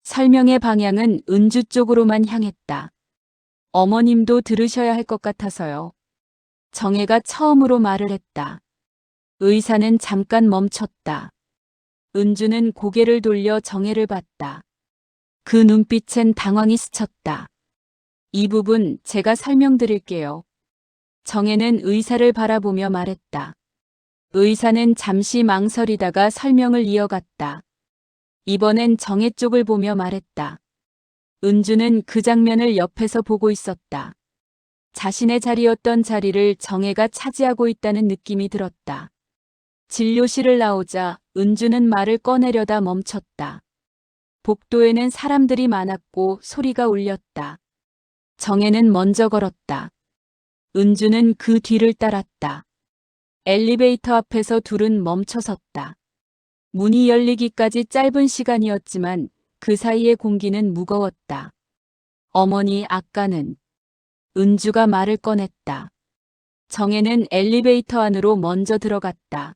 Speaker 1: 설명의 방향은 은주 쪽으로만 향했다. 어머님도 들으셔야 할 것 같아서요. 정혜가 처음으로 말을 했다. 의사는 잠깐 멈췄다. 은주는 고개를 돌려 정혜를 봤다. 그 눈빛엔 당황이 스쳤다. 이 부분 제가 설명드릴게요. 정혜는 의사를 바라보며 말했다. 의사는 잠시 망설이다가 설명을 이어갔다. 이번엔 정혜 쪽을 보며 말했다. 은주는 그 장면을 옆에서 보고 있었다. 자신의 자리였던 자리를 정혜가 차지하고 있다는 느낌이 들었다. 진료실을 나오자 은주는 말을 꺼내려다 멈췄다. 복도에는 사람들이 많았고 소리가 울렸다. 정혜는 먼저 걸었다. 은주는 그 뒤를 따랐다. 엘리베이터 앞에서 둘은 멈춰 섰다. 문이 열리기까지 짧은 시간이었지만 그 사이의 공기는 무거웠다. 어머니, 아까는. 은주가 말을 꺼냈다. 정혜는 엘리베이터 안으로 먼저 들어갔다.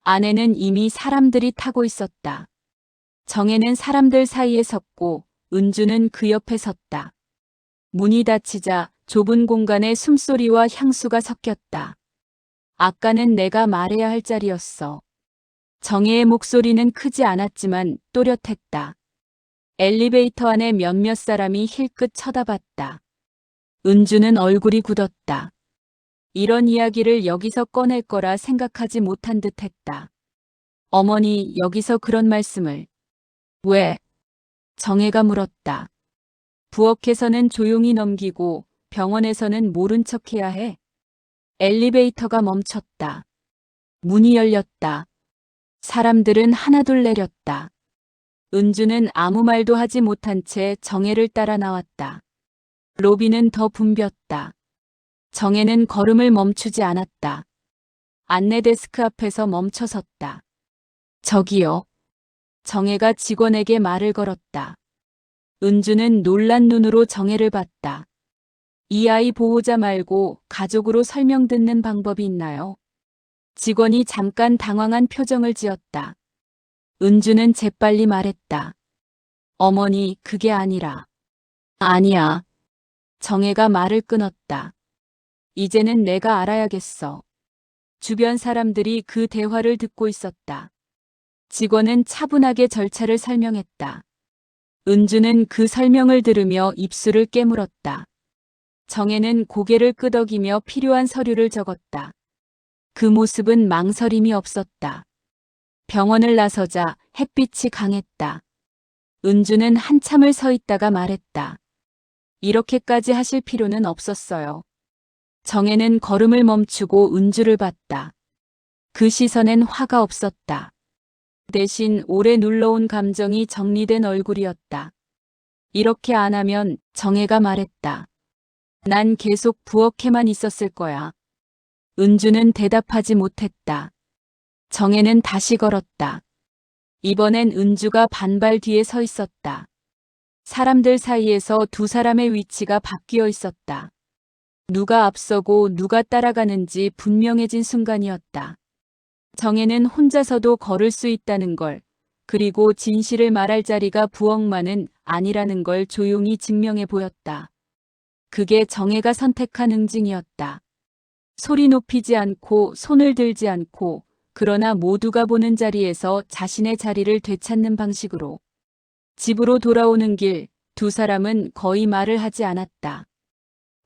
Speaker 1: 안에는 이미 사람들이 타고 있었다. 정혜는 사람들 사이에 섰고 은주는 그 옆에 섰다. 문이 닫히자 좁은 공간에 숨소리와 향수가 섞였다. 아까는 내가 말해야 할 자리였어. 정혜의 목소리는 크지 않았지만 또렷했다. 엘리베이터 안에 몇몇 사람이 힐끗 쳐다봤다. 은주는 얼굴이 굳었다. 이런 이야기를 여기서 꺼낼 거라 생각하지 못한 듯했다. 어머니, 여기서 그런 말씀을. 왜? 정혜가 물었다. 부엌에서는 조용히 넘기고 병원에서는 모른 척 해야 해. 엘리베이터가 멈췄다. 문이 열렸다. 사람들은 하나둘 내렸다. 은주는 아무 말도 하지 못한 채 정혜를 따라 나왔다. 로비는 더 붐볐다. 정혜는 걸음을 멈추지 않았다. 안내 데스크 앞에서 멈춰 섰다. 저기요. 정혜가 직원에게 말을 걸었다. 은주는 놀란 눈으로 정혜를 봤다. 이 아이 보호자 말고 가족으로 설명 듣는 방법이 있나요? 직원이 잠깐 당황한 표정을 지었다. 은주는 재빨리 말했다. 어머니, 그게 아니라. 아니야. 정혜가 말을 끊었다. 이제는 내가 알아야겠어. 주변 사람들이 그 대화를 듣고 있었다. 직원은 차분하게 절차를 설명했다. 은주는 그 설명을 들으며 입술을 깨물었다. 정혜는 고개를 끄덕이며 필요한 서류를 적었다. 그 모습은 망설임이 없었다. 병원을 나서자 햇빛이 강했다. 은주는 한참을 서 있다가 말했다. 이렇게까지 하실 필요는 없었어요. 정혜는 걸음을 멈추고 은주를 봤다. 그 시선엔 화가 없었다. 대신 오래 눌러온 감정이 정리된 얼굴이었다. 이렇게 안 하면 정혜가 말했다. 난 계속 부엌에만 있었을 거야. 은주는 대답하지 못했다. 정혜는 다시 걸었다. 이번엔 은주가 반발 뒤에 서 있었다. 사람들 사이에서 두 사람의 위치가 바뀌어 있었다. 누가 앞서고 누가 따라가는지 분명해진 순간이었다. 정혜는 혼자서도 걸을 수 있다는 걸, 그리고 진실을 말할 자리가 부엌만은 아니라는 걸 조용히 증명해 보였다. 그게 정혜가 선택한 응징이었다. 소리 높이지 않고 손을 들지 않고, 그러나 모두가 보는 자리에서 자신의 자리를 되찾는 방식으로. 집으로 돌아오는 길, 두 사람은 거의 말을 하지 않았다.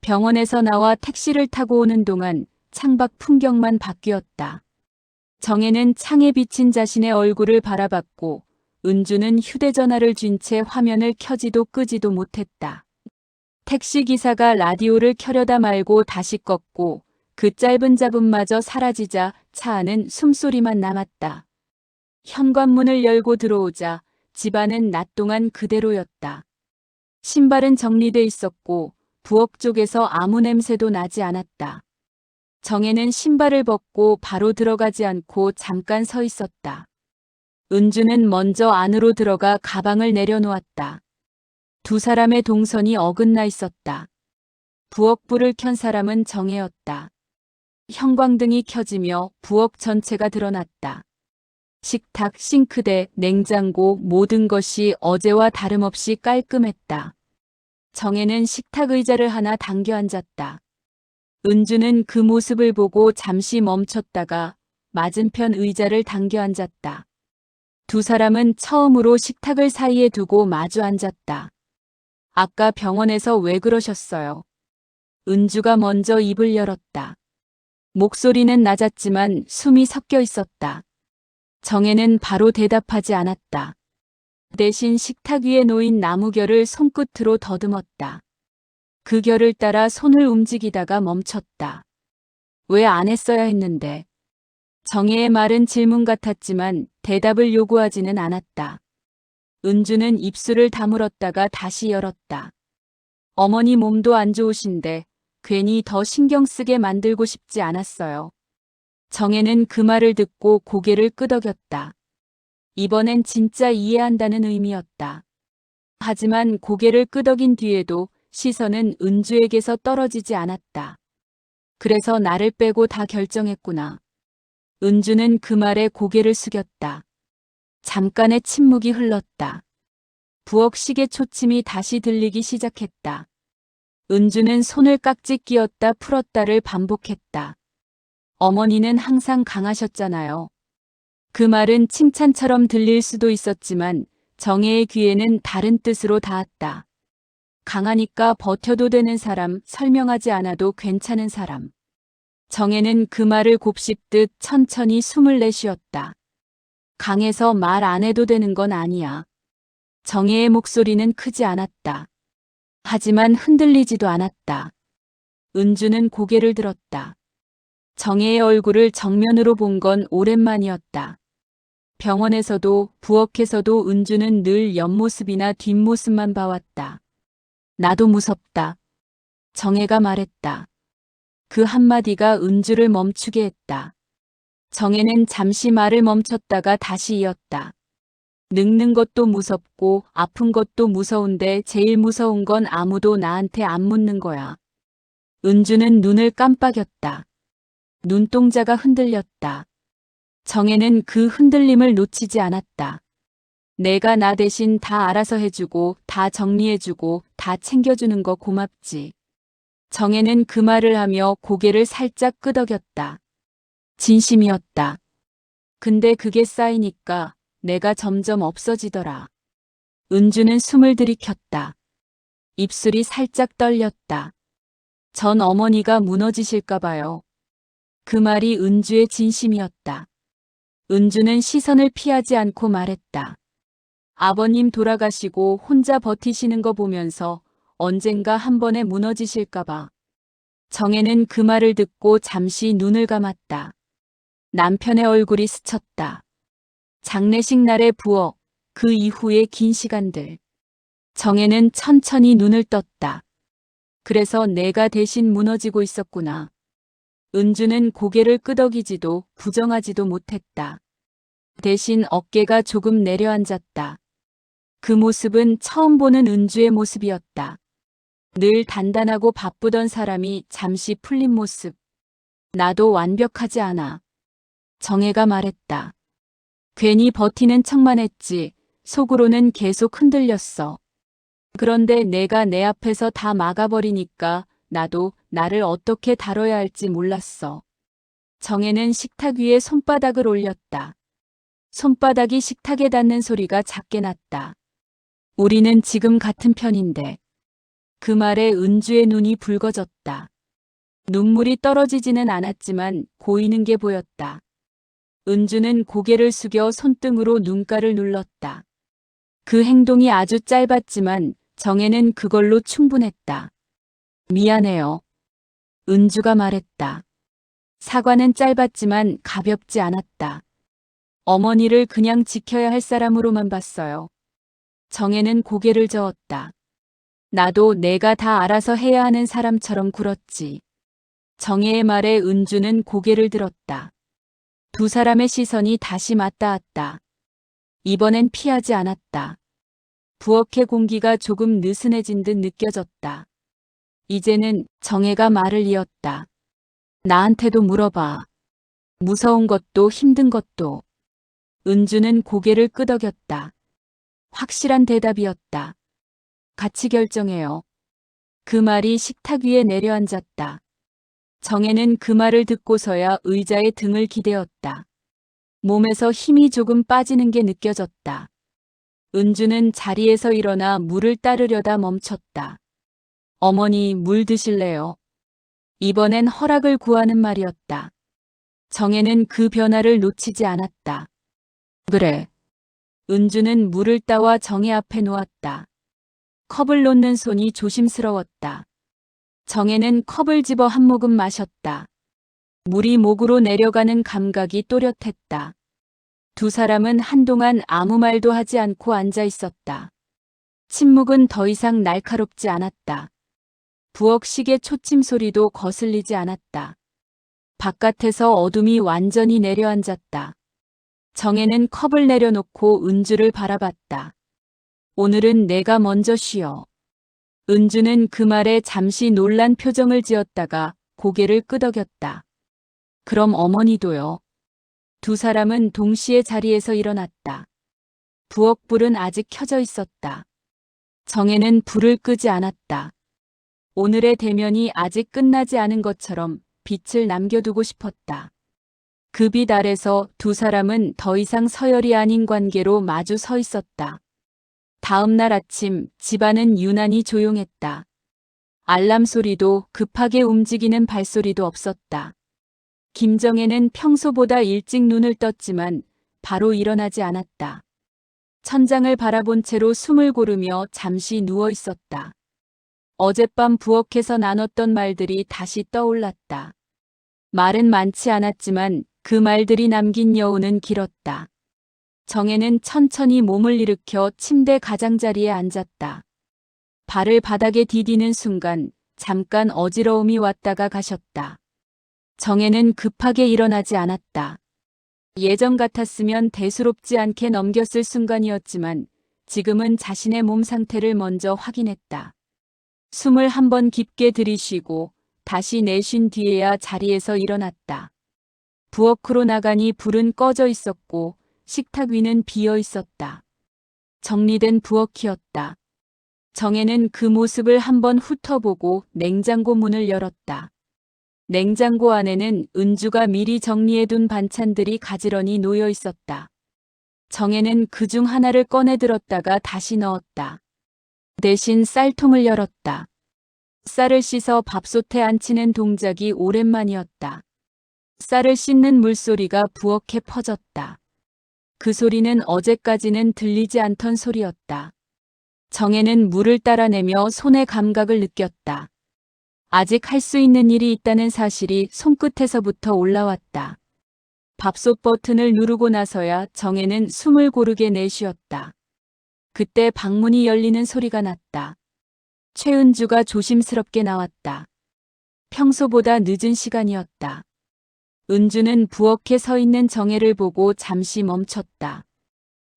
Speaker 1: 병원에서 나와 택시를 타고 오는 동안 창밖 풍경만 바뀌었다. 정혜는 창에 비친 자신의 얼굴을 바라봤고 은주는 휴대전화를 쥔 채 화면을 켜지도 끄지도 못했다. 택시기사가 라디오를 켜려다 말고 다시 껐고 그 짧은 잡음마저 사라지자 차 안은 숨소리만 남았다. 현관문을 열고 들어오자 집안은 낮 동안 그대로였다. 신발은 정리돼 있었고 부엌 쪽에서 아무 냄새도 나지 않았다. 정혜는 신발을 벗고 바로 들어가지 않고 잠깐 서 있었다. 은주는 먼저 안으로 들어가 가방을 내려놓았다. 두 사람의 동선이 어긋나 있었다. 부엌불을 켠 사람은 정혜였다. 형광등이 켜지며 부엌 전체가 드러났다. 식탁, 싱크대, 냉장고 모든 것이 어제와 다름없이 깔끔했다. 정혜는 식탁 의자를 하나 당겨 앉았다. 은주는 그 모습을 보고 잠시 멈췄다가 맞은편 의자를 당겨 앉았다. 두 사람은 처음으로 식탁을 사이에 두고 마주 앉았다. 아까 병원에서 왜 그러셨어요? 은주가 먼저 입을 열었다. 목소리는 낮았지만 숨이 섞여 있었다. 정혜는 바로 대답하지 않았다. 대신 식탁 위에 놓인 나무결을 손끝으로 더듬었다. 그 결을 따라 손을 움직이다가 멈췄다. 왜 안 했어야 했는데. 정혜의 말은 질문 같았지만 대답을 요구하지는 않았다. 은주는 입술을 다물었다가 다시 열었다. 어머니 몸도 안 좋으신데 괜히 더 신경 쓰게 만들고 싶지 않았어요. 정혜는 그 말을 듣고 고개를 끄덕였다. 이번엔 진짜 이해한다는 의미였다. 하지만 고개를 끄덕인 뒤에도 시선은 은주에게서 떨어지지 않았다. 그래서 나를 빼고 다 결정했구나. 은주는 그 말에 고개를 숙였다. 잠깐의 침묵이 흘렀다. 부엌 시계 초침이 다시 들리기 시작했다. 은주는 손을 깍지 끼었다 풀었다를 반복했다. 어머니는 항상 강하셨잖아요. 그 말은 칭찬처럼 들릴 수도 있었지만 정혜의 귀에는 다른 뜻으로 닿았다. 강하니까 버텨도 되는 사람, 설명하지 않아도 괜찮은 사람. 정혜는 그 말을 곱씹듯 천천히 숨을 내쉬었다. 강해서 말 안 해도 되는 건 아니야. 정혜의 목소리는 크지 않았다. 하지만 흔들리지도 않았다. 은주는 고개를 들었다. 정혜의 얼굴을 정면으로 본 건 오랜만이었다. 병원에서도 부엌에서도 은주는 늘 옆모습이나 뒷모습만 봐왔다. 나도 무섭다. 정혜가 말했다. 그 한마디가 은주를 멈추게 했다. 정혜는 잠시 말을 멈췄다가 다시 이었다. 늙는 것도 무섭고 아픈 것도 무서운데 제일 무서운 건 아무도 나한테 안 묻는 거야. 은주는 눈을 깜빡였다. 눈동자가 흔들렸다. 정혜는 그 흔들림을 놓치지 않았다. 내가 나 대신 다 알아서 해주고 다 정리해주고 다 챙겨주는 거 고맙지. 정혜는 그 말을 하며 고개를 살짝 끄덕였다. 진심이었다. 근데 그게 쌓이니까 내가 점점 없어지더라. 은주는 숨을 들이켰다. 입술이 살짝 떨렸다. 전 어머니가 무너지실까 봐요. 그 말이 은주의 진심이었다. 은주는 시선을 피하지 않고 말했다. 아버님 돌아가시고 혼자 버티시는 거 보면서 언젠가 한 번에 무너지실까 봐. 정혜는 그 말을 듣고 잠시 눈을 감았다. 남편의 얼굴이 스쳤다. 장례식 날의 부엌, 그 이후의 긴 시간들. 정혜는 천천히 눈을 떴다. 그래서 내가 대신 무너지고 있었구나. 은주는 고개를 끄덕이지도 부정하지도 못했다. 대신 어깨가 조금 내려앉았다. 그 모습은 처음 보는 은주의 모습이었다. 늘 단단하고 바쁘던 사람이 잠시 풀린 모습. 나도 완벽하지 않아. 정혜가 말했다. 괜히 버티는 척만 했지 속으로는 계속 흔들렸어. 그런데 내가 내 앞에서 다 막아버리니까 나도 나를 어떻게 다뤄야 할지 몰랐어. 정혜는 식탁 위에 손바닥을 올렸다. 손바닥이 식탁에 닿는 소리가 작게 났다. 우리는 지금 같은 편인데. 그 말에 은주의 눈이 붉어졌다. 눈물이 떨어지지는 않았지만 고이는 게 보였다. 은주는 고개를 숙여 손등으로 눈가를 눌렀다. 그 행동이 아주 짧았지만 정혜는 그걸로 충분했다. 미안해요. 은주가 말했다. 사과는 짧았지만 가볍지 않았다. 어머니를 그냥 지켜야 할 사람으로만 봤어요. 정혜는 고개를 저었다. 나도 내가 다 알아서 해야 하는 사람처럼 굴었지. 정혜의 말에 은주는 고개를 들었다. 두 사람의 시선이 다시 맞닿았다. 이번엔 피하지 않았다. 부엌의 공기가 조금 느슨해진 듯 느껴졌다. 이제는 정혜가 말을 이었다. 나한테도 물어봐. 무서운 것도 힘든 것도. 은주는 고개를 끄덕였다. 확실한 대답이었다. 같이 결정해요. 그 말이 식탁 위에 내려앉았다. 정혜는 그 말을 듣고서야 의자에 등을 기대었다. 몸에서 힘이 조금 빠지는 게 느껴졌다. 은주는 자리에서 일어나 물을 따르려다 멈췄다. 어머니, 물 드실래요? 이번엔 허락을 구하는 말이었다. 정혜는 그 변화를 놓치지 않았다. 그래. 은주는 물을 따와 정혜 앞에 놓았다. 컵을 놓는 손이 조심스러웠다. 정혜는 컵을 집어 한 모금 마셨다. 물이 목으로 내려가는 감각이 또렷했다. 두 사람은 한동안 아무 말도 하지 않고 앉아 있었다. 침묵은 더 이상 날카롭지 않았다. 부엌 시계 초침 소리도 거슬리지 않았다. 바깥에서 어둠이 완전히 내려앉았다. 정혜는 컵을 내려놓고 은주를 바라봤다. 오늘은 내가 먼저 쉬어. 은주는 그 말에 잠시 놀란 표정을 지었다가 고개를 끄덕였다. 그럼 어머니도요. 두 사람은 동시에 자리에서 일어났다. 부엌불은 아직 켜져 있었다. 정혜는 불을 끄지 않았다. 오늘의 대면이 아직 끝나지 않은 것처럼 빛을 남겨두고 싶었다. 그 빛 아래서 두 사람은 더 이상 서열이 아닌 관계로 마주 서 있었다. 다음 날 아침 집안은 유난히 조용했다. 알람 소리도 급하게 움직이는 발소리도 없었다. 김정혜는 평소보다 일찍 눈을 떴지만 바로 일어나지 않았다. 천장을 바라본 채로 숨을 고르며 잠시 누워 있었다. 어젯밤 부엌에서 나눴던 말들이 다시 떠올랐다. 말은 많지 않았지만 그 말들이 남긴 여운은 길었다. 정혜는 천천히 몸을 일으켜 침대 가장자리에 앉았다. 발을 바닥에 디디는 순간 잠깐 어지러움이 왔다가 가셨다. 정혜는 급하게 일어나지 않았다. 예전 같았으면 대수롭지 않게 넘겼을 순간이었지만 지금은 자신의 몸 상태를 먼저 확인했다. 숨을 한번 깊게 들이쉬고 다시 내쉰 뒤에야 자리에서 일어났다. 부엌으로 나가니 불은 꺼져 있었고 식탁 위는 비어 있었다. 정리된 부엌이었다. 정혜는 그 모습을 한번 훑어보고 냉장고 문을 열었다. 냉장고 안에는 은주가 미리 정리해둔 반찬들이 가지런히 놓여 있었다. 정혜는 그중 하나를 꺼내 들었다가 다시 넣었다. 대신 쌀통을 열었다. 쌀을 씻어 밥솥에 앉히는 동작이 오랜만이었다. 쌀을 씻는 물소리가 부엌에 퍼졌다. 그 소리는 어제까지는 들리지 않던 소리였다. 정혜는 물을 따라내며 손의 감각을 느꼈다. 아직 할 수 있는 일이 있다는 사실이 손끝에서부터 올라왔다. 밥솥 버튼을 누르고 나서야 정혜는 숨을 고르게 내쉬었다. 그때 방문이 열리는 소리가 났다. 최은주가 조심스럽게 나왔다. 평소보다 늦은 시간이었다. 은주는 부엌에 서 있는 정혜를 보고 잠시 멈췄다.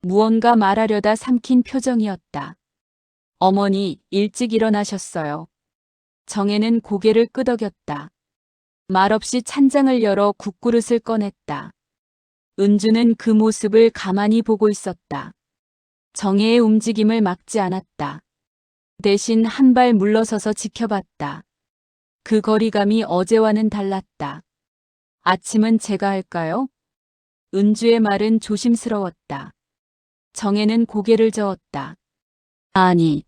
Speaker 1: 무언가 말하려다 삼킨 표정이었다. 어머니, 일찍 일어나셨어요. 정혜는 고개를 끄덕였다. 말없이 찬장을 열어 국그릇을 꺼냈다. 은주는 그 모습을 가만히 보고 있었다. 정혜의 움직임을 막지 않았다. 대신 한 발 물러서서 지켜봤다. 그 거리감이 어제와는 달랐다. 아침은 제가 할까요? 은주의 말은 조심스러웠다. 정혜는 고개를 저었다. 아니.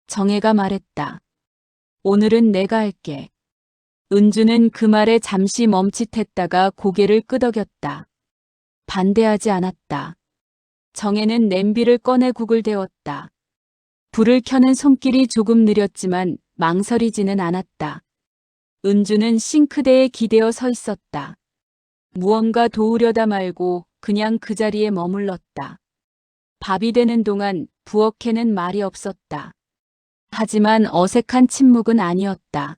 Speaker 1: 정혜가 말했다. 오늘은 내가 할게. 은주는 그 말에 잠시 멈칫했다가 고개를 끄덕였다. 반대하지 않았다. 정혜는 냄비를 꺼내 국을 데웠다. 불을 켜는 손길이 조금 느렸지만 망설이지는 않았다. 은주는 싱크대에 기대어 서 있었다. 무언가 도우려다 말고 그냥 그 자리에 머물렀다. 밥이 되는 동안 부엌에는 말이 없었다. 하지만 어색한 침묵은 아니었다.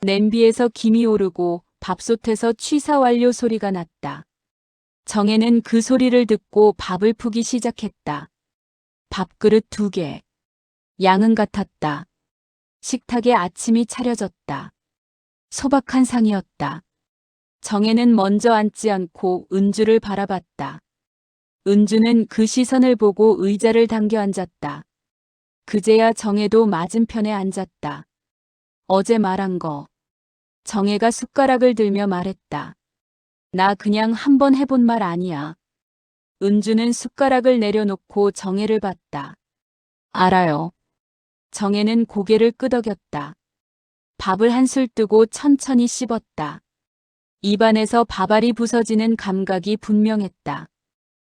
Speaker 1: 냄비에서 김이 오르고 밥솥에서 취사 완료 소리가 났다. 정혜는 그 소리를 듣고 밥을 푸기 시작했다. 밥그릇 2개. 양은 같았다. 식탁에 아침이 차려졌다. 소박한 상이었다. 정혜는 먼저 앉지 않고 은주를 바라봤다. 은주는 그 시선을 보고 의자를 당겨 앉았다. 그제야 정혜도 맞은편에 앉았다. 어제 말한 거. 정혜가 숟가락을 들며 말했다. 나 그냥 한번 해본 말 아니야. 은주는 숟가락을 내려놓고 정혜를 봤다. 알아요. 정혜는 고개를 끄덕였다. 밥을 한술 뜨고 천천히 씹었다. 입안에서 밥알이 부서지는 감각이 분명했다.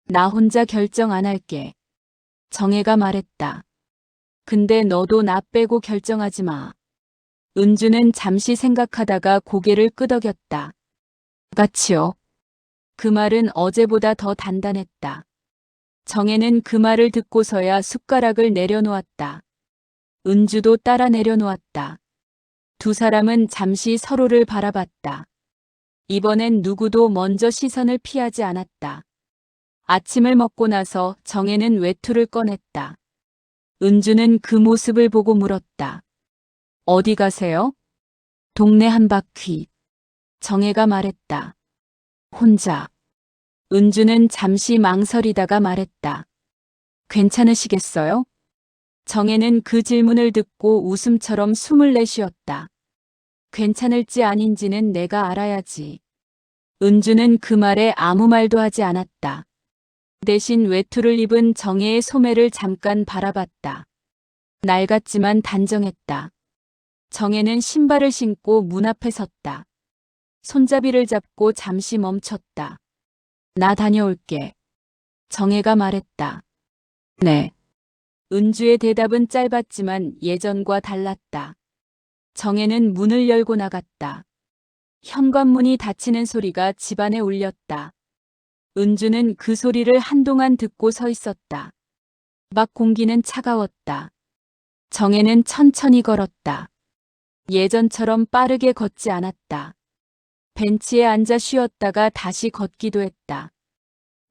Speaker 1: 나 혼자 결정 안 할게. 정혜가 말했다. 근데 너도 나 빼고 결정하지 마. 은주는 잠시 생각하다가 고개를 끄덕였다. 같이요. 그 말은 어제보다 더 단단했다. 정혜는 그 말을 듣고서야 숟가락을 내려놓았다. 은주도 따라 내려놓았다. 두 사람은 잠시 서로를 바라봤다. 이번엔 누구도 먼저 시선을 피하지 않았다. 아침을 먹고 나서 정혜는 외투를 꺼냈다. 은주는 그 모습을 보고 물었다. 어디 가세요? 동네 한 바퀴. 정혜가 말했다. 혼자. 은주는 잠시 망설이다가 말했다. 괜찮으시겠어요? 정혜는 그 질문을 듣고 웃음처럼 숨을 내쉬었다. 괜찮을지 아닌지는 내가 알아야지. 은주는 그 말에 아무 말도 하지 않았다. 대신 외투를 입은 정혜의 소매를 잠깐 바라봤다. 낡았지만 단정했다. 정혜는 신발을 신고 문 앞에 섰다. 손잡이를 잡고 잠시 멈췄다. 나 다녀올게. 정혜가 말했다. 네. 은주의 대답은 짧았지만 예전과 달랐다. 정혜는 문을 열고 나갔다. 현관문이 닫히는 소리가 집안에 울렸다. 은주는 그 소리를 한동안 듣고 서 있었다. 밖 공기는 차가웠다. 정혜는 천천히 걸었다. 예전처럼 빠르게 걷지 않았다. 벤치에 앉아 쉬었다가 다시 걷기도 했다.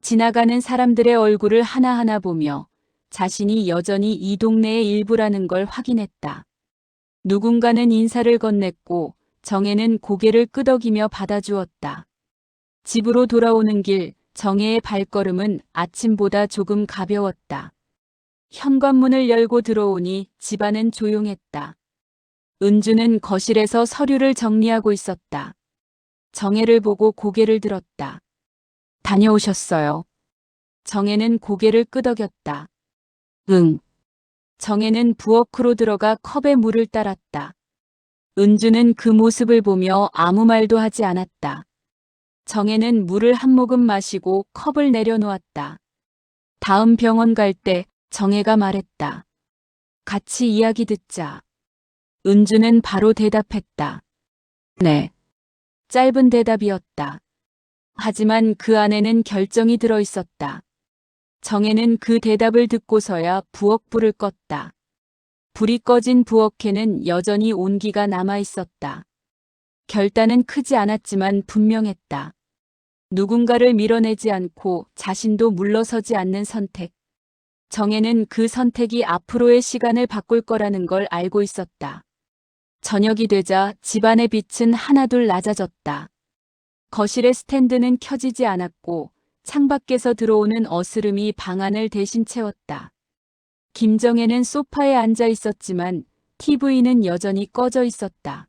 Speaker 1: 지나가는 사람들의 얼굴을 하나하나 보며 자신이 여전히 이 동네의 일부라는 걸 확인했다. 누군가는 인사를 건넸고 정혜는 고개를 끄덕이며 받아주었다. 집으로 돌아오는 길, 정혜의 발걸음은 아침보다 조금 가벼웠다. 현관문을 열고 들어오니 집안은 조용했다. 은주는 거실에서 서류를 정리하고 있었다. 정혜를 보고 고개를 들었다. 다녀오셨어요. 정혜는 고개를 끄덕였다. 응. 정혜는 부엌으로 들어가 컵에 물을 따랐다. 은주는 그 모습을 보며 아무 말도 하지 않았다. 정혜는 물을 한 모금 마시고 컵을 내려놓았다. 다음 병원 갈 때 정혜가 말했다. 같이 이야기 듣자. 은주는 바로 대답했다. 네. 짧은 대답이었다. 하지만 그 안에는 결정이 들어 있었다. 정혜는 그 대답을 듣고서야 부엌불을 껐다. 불이 꺼진 부엌에는 여전히 온기가 남아 있었다. 결단은 크지 않았지만 분명했다. 누군가를 밀어내지 않고 자신도 물러서지 않는 선택. 정혜는 그 선택이 앞으로의 시간을 바꿀 거라는 걸 알고 있었다. 저녁이 되자 집안의 빛은 하나둘 낮아졌다. 거실의 스탠드는 켜지지 않았고 창밖에서 들어오는 어스름이 방 안을 대신 채웠다. 김정혜는 소파에 앉아 있었지만 TV는 여전히 꺼져 있었다.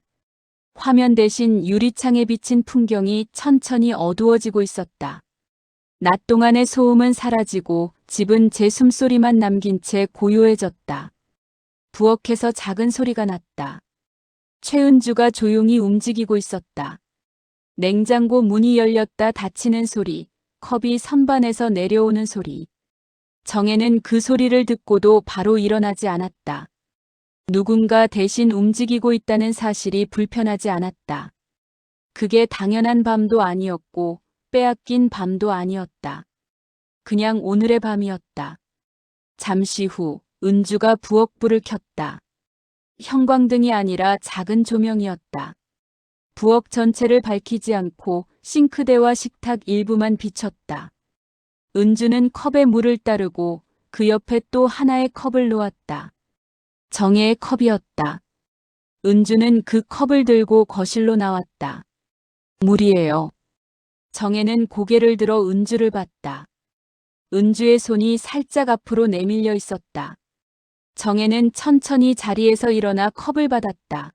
Speaker 1: 화면 대신 유리창에 비친 풍경이 천천히 어두워지고 있었다. 낮 동안의 소음은 사라지고 집은 제 숨소리만 남긴 채 고요해졌다. 부엌에서 작은 소리가 났다. 최은주가 조용히 움직이고 있었다. 냉장고 문이 열렸다 닫히는 소리, 컵이 선반에서 내려오는 소리. 정혜는 그 소리를 듣고도 바로 일어나지 않았다. 누군가 대신 움직이고 있다는 사실이 불편하지 않았다. 그게 당연한 밤도 아니었고 빼앗긴 밤도 아니었다. 그냥 오늘의 밤이었다. 잠시 후 은주가 부엌불을 켰다. 형광등이 아니라 작은 조명이었다. 부엌 전체를 밝히지 않고 싱크대와 식탁 일부만 비췄다. 은주는 컵에 물을 따르고 그 옆에 또 하나의 컵을 놓았다. 정혜의 컵이었다. 은주는 그 컵을 들고 거실로 나왔다. 물이에요. 정혜는 고개를 들어 은주를 봤다. 은주의 손이 살짝 앞으로 내밀려 있었다. 정혜는 천천히 자리에서 일어나 컵을 받았다.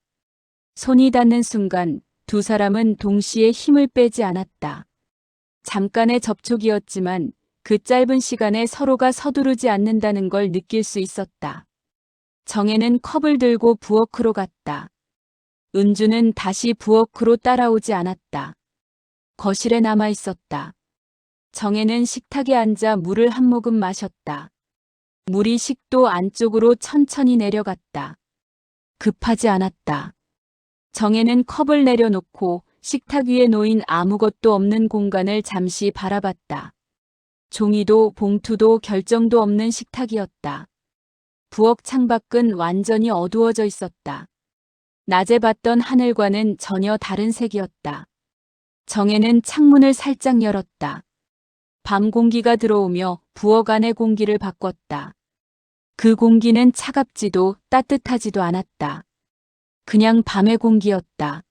Speaker 1: 손이 닿는 순간 두 사람은 동시에 힘을 빼지 않았다. 잠깐의 접촉이었지만 그 짧은 시간에 서로가 서두르지 않는다는 걸 느낄 수 있었다. 정혜는 컵을 들고 부엌으로 갔다. 은주는 다시 부엌으로 따라오지 않았다. 거실에 남아 있었다. 정혜는 식탁에 앉아 물을 한 모금 마셨다. 물이 식도 안쪽으로 천천히 내려갔다. 급하지 않았다. 정혜는 컵을 내려놓고 식탁 위에 놓인 아무것도 없는 공간을 잠시 바라봤다. 종이도 봉투도 결정도 없는 식탁이었다. 부엌 창밖은 완전히 어두워져 있었다. 낮에 봤던 하늘과는 전혀 다른 색이었다. 정혜는 창문을 살짝 열었다. 밤 공기가 들어오며 부엌 안의 공기를 바꿨다. 그 공기는 차갑지도 따뜻하지도 않았다. 그냥 밤의 공기였다.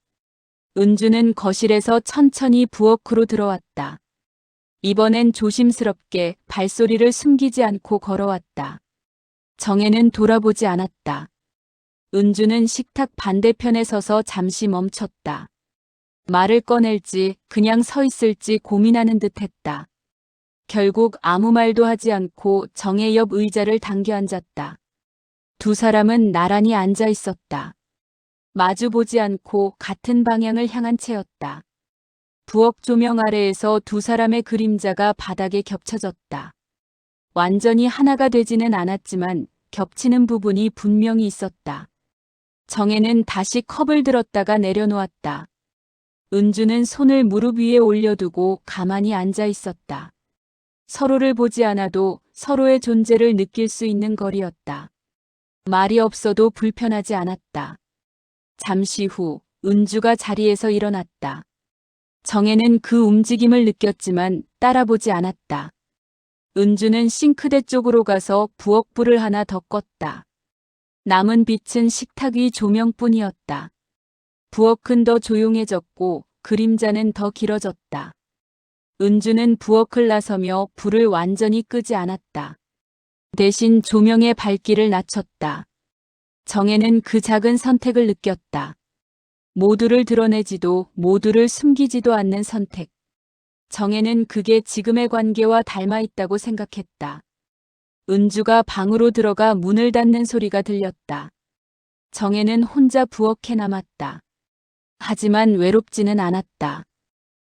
Speaker 1: 은주는 거실에서 천천히 부엌으로 들어왔다. 이번엔 조심스럽게 발소리를 숨기지 않고 걸어왔다. 정혜는 돌아보지 않았다. 은주는 식탁 반대편에 서서 잠시 멈췄다. 말을 꺼낼지 그냥 서 있을지 고민하는 듯했다. 결국 아무 말도 하지 않고 정혜 옆 의자를 당겨 앉았다. 두 사람은 나란히 앉아 있었다. 마주보지 않고 같은 방향을 향한 채였다. 부엌 조명 아래에서 두 사람의 그림자가 바닥에 겹쳐졌다. 완전히 하나가 되지는 않았지만 겹치는 부분이 분명히 있었다. 정혜는 다시 컵을 들었다가 내려놓았다. 은주는 손을 무릎 위에 올려두고 가만히 앉아 있었다. 서로를 보지 않아도 서로의 존재를 느낄 수 있는 거리였다. 말이 없어도 불편하지 않았다. 잠시 후 은주가 자리에서 일어났다. 정혜는 그 움직임을 느꼈지만 따라보지 않았다. 은주는 싱크대 쪽으로 가서 부엌불을 하나 더 껐다. 남은 빛은 식탁 위 조명뿐이었다. 부엌은 더 조용해졌고 그림자는 더 길어졌다. 은주는 부엌을 나서며 불을 완전히 끄지 않았다. 대신 조명의 밝기를 낮췄다. 정혜는 그 작은 선택을 느꼈다. 모두를 드러내지도 모두를 숨기지도 않는 선택. 정혜는 그게 지금의 관계와 닮아 있다고 생각했다. 은주가 방으로 들어가 문을 닫는 소리가 들렸다. 정혜는 혼자 부엌에 남았다. 하지만 외롭지는 않았다.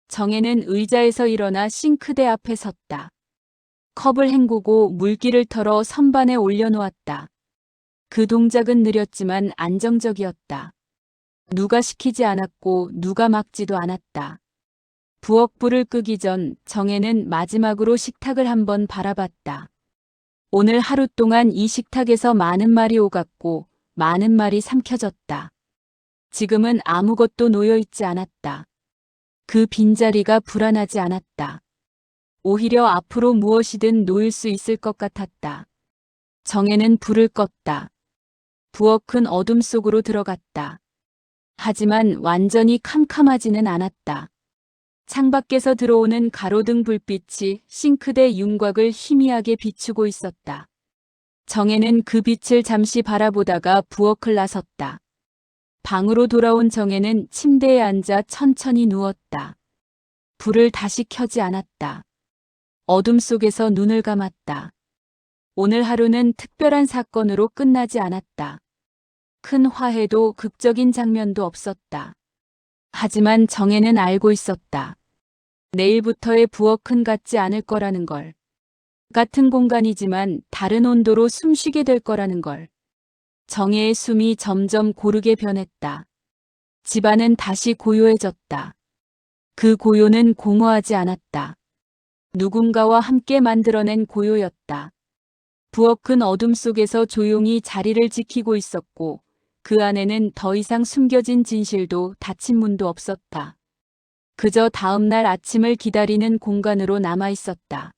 Speaker 1: 정혜는 의자에서 일어나 싱크대 앞에 섰다. 컵을 헹구고 물기를 털어 선반에 올려놓았다. 그 동작은 느렸지만 안정적이었다. 누가 시키지 않았고 누가 막지도 않았다. 부엌불을 끄기 전 정혜는 마지막으로 식탁을 한번 바라봤다. 오늘 하루 동안 이 식탁에서 많은 말이 오갔고 많은 말이 삼켜졌다. 지금은 아무것도 놓여있지 않았다. 그 빈자리가 불안하지 않았다. 오히려 앞으로 무엇이든 놓일 수 있을 것 같았다. 정혜는 불을 껐다. 부엌은 어둠 속으로 들어갔다. 하지만 완전히 캄캄하지는 않았다. 창밖에서 들어오는 가로등 불빛이 싱크대 윤곽을 희미하게 비추고 있었다. 정혜는 그 빛을 잠시 바라보다가 부엌을 나섰다. 방으로 돌아온 정혜는 침대에 앉아 천천히 누웠다. 불을 다시 켜지 않았다. 어둠 속에서 눈을 감았다. 오늘 하루는 특별한 사건으로 끝나지 않았다. 큰 화해도 극적인 장면도 없었다. 하지만 정혜는 알고 있었다. 내일부터의 부엌은 같지 않을 거라는 걸. 같은 공간이지만 다른 온도로 숨쉬게 될 거라는 걸. 정혜의 숨이 점점 고르게 변했다. 집안은 다시 고요해졌다. 그 고요는 공허하지 않았다. 누군가와 함께 만들어낸 고요였다. 부엌은 어둠 속에서 조용히 자리를 지키고 있었고 그 안에는 더 이상 숨겨진 진실도 닫힌 문도 없었다. 그저 다음 날 아침을 기다리는 공간으로 남아 있었다.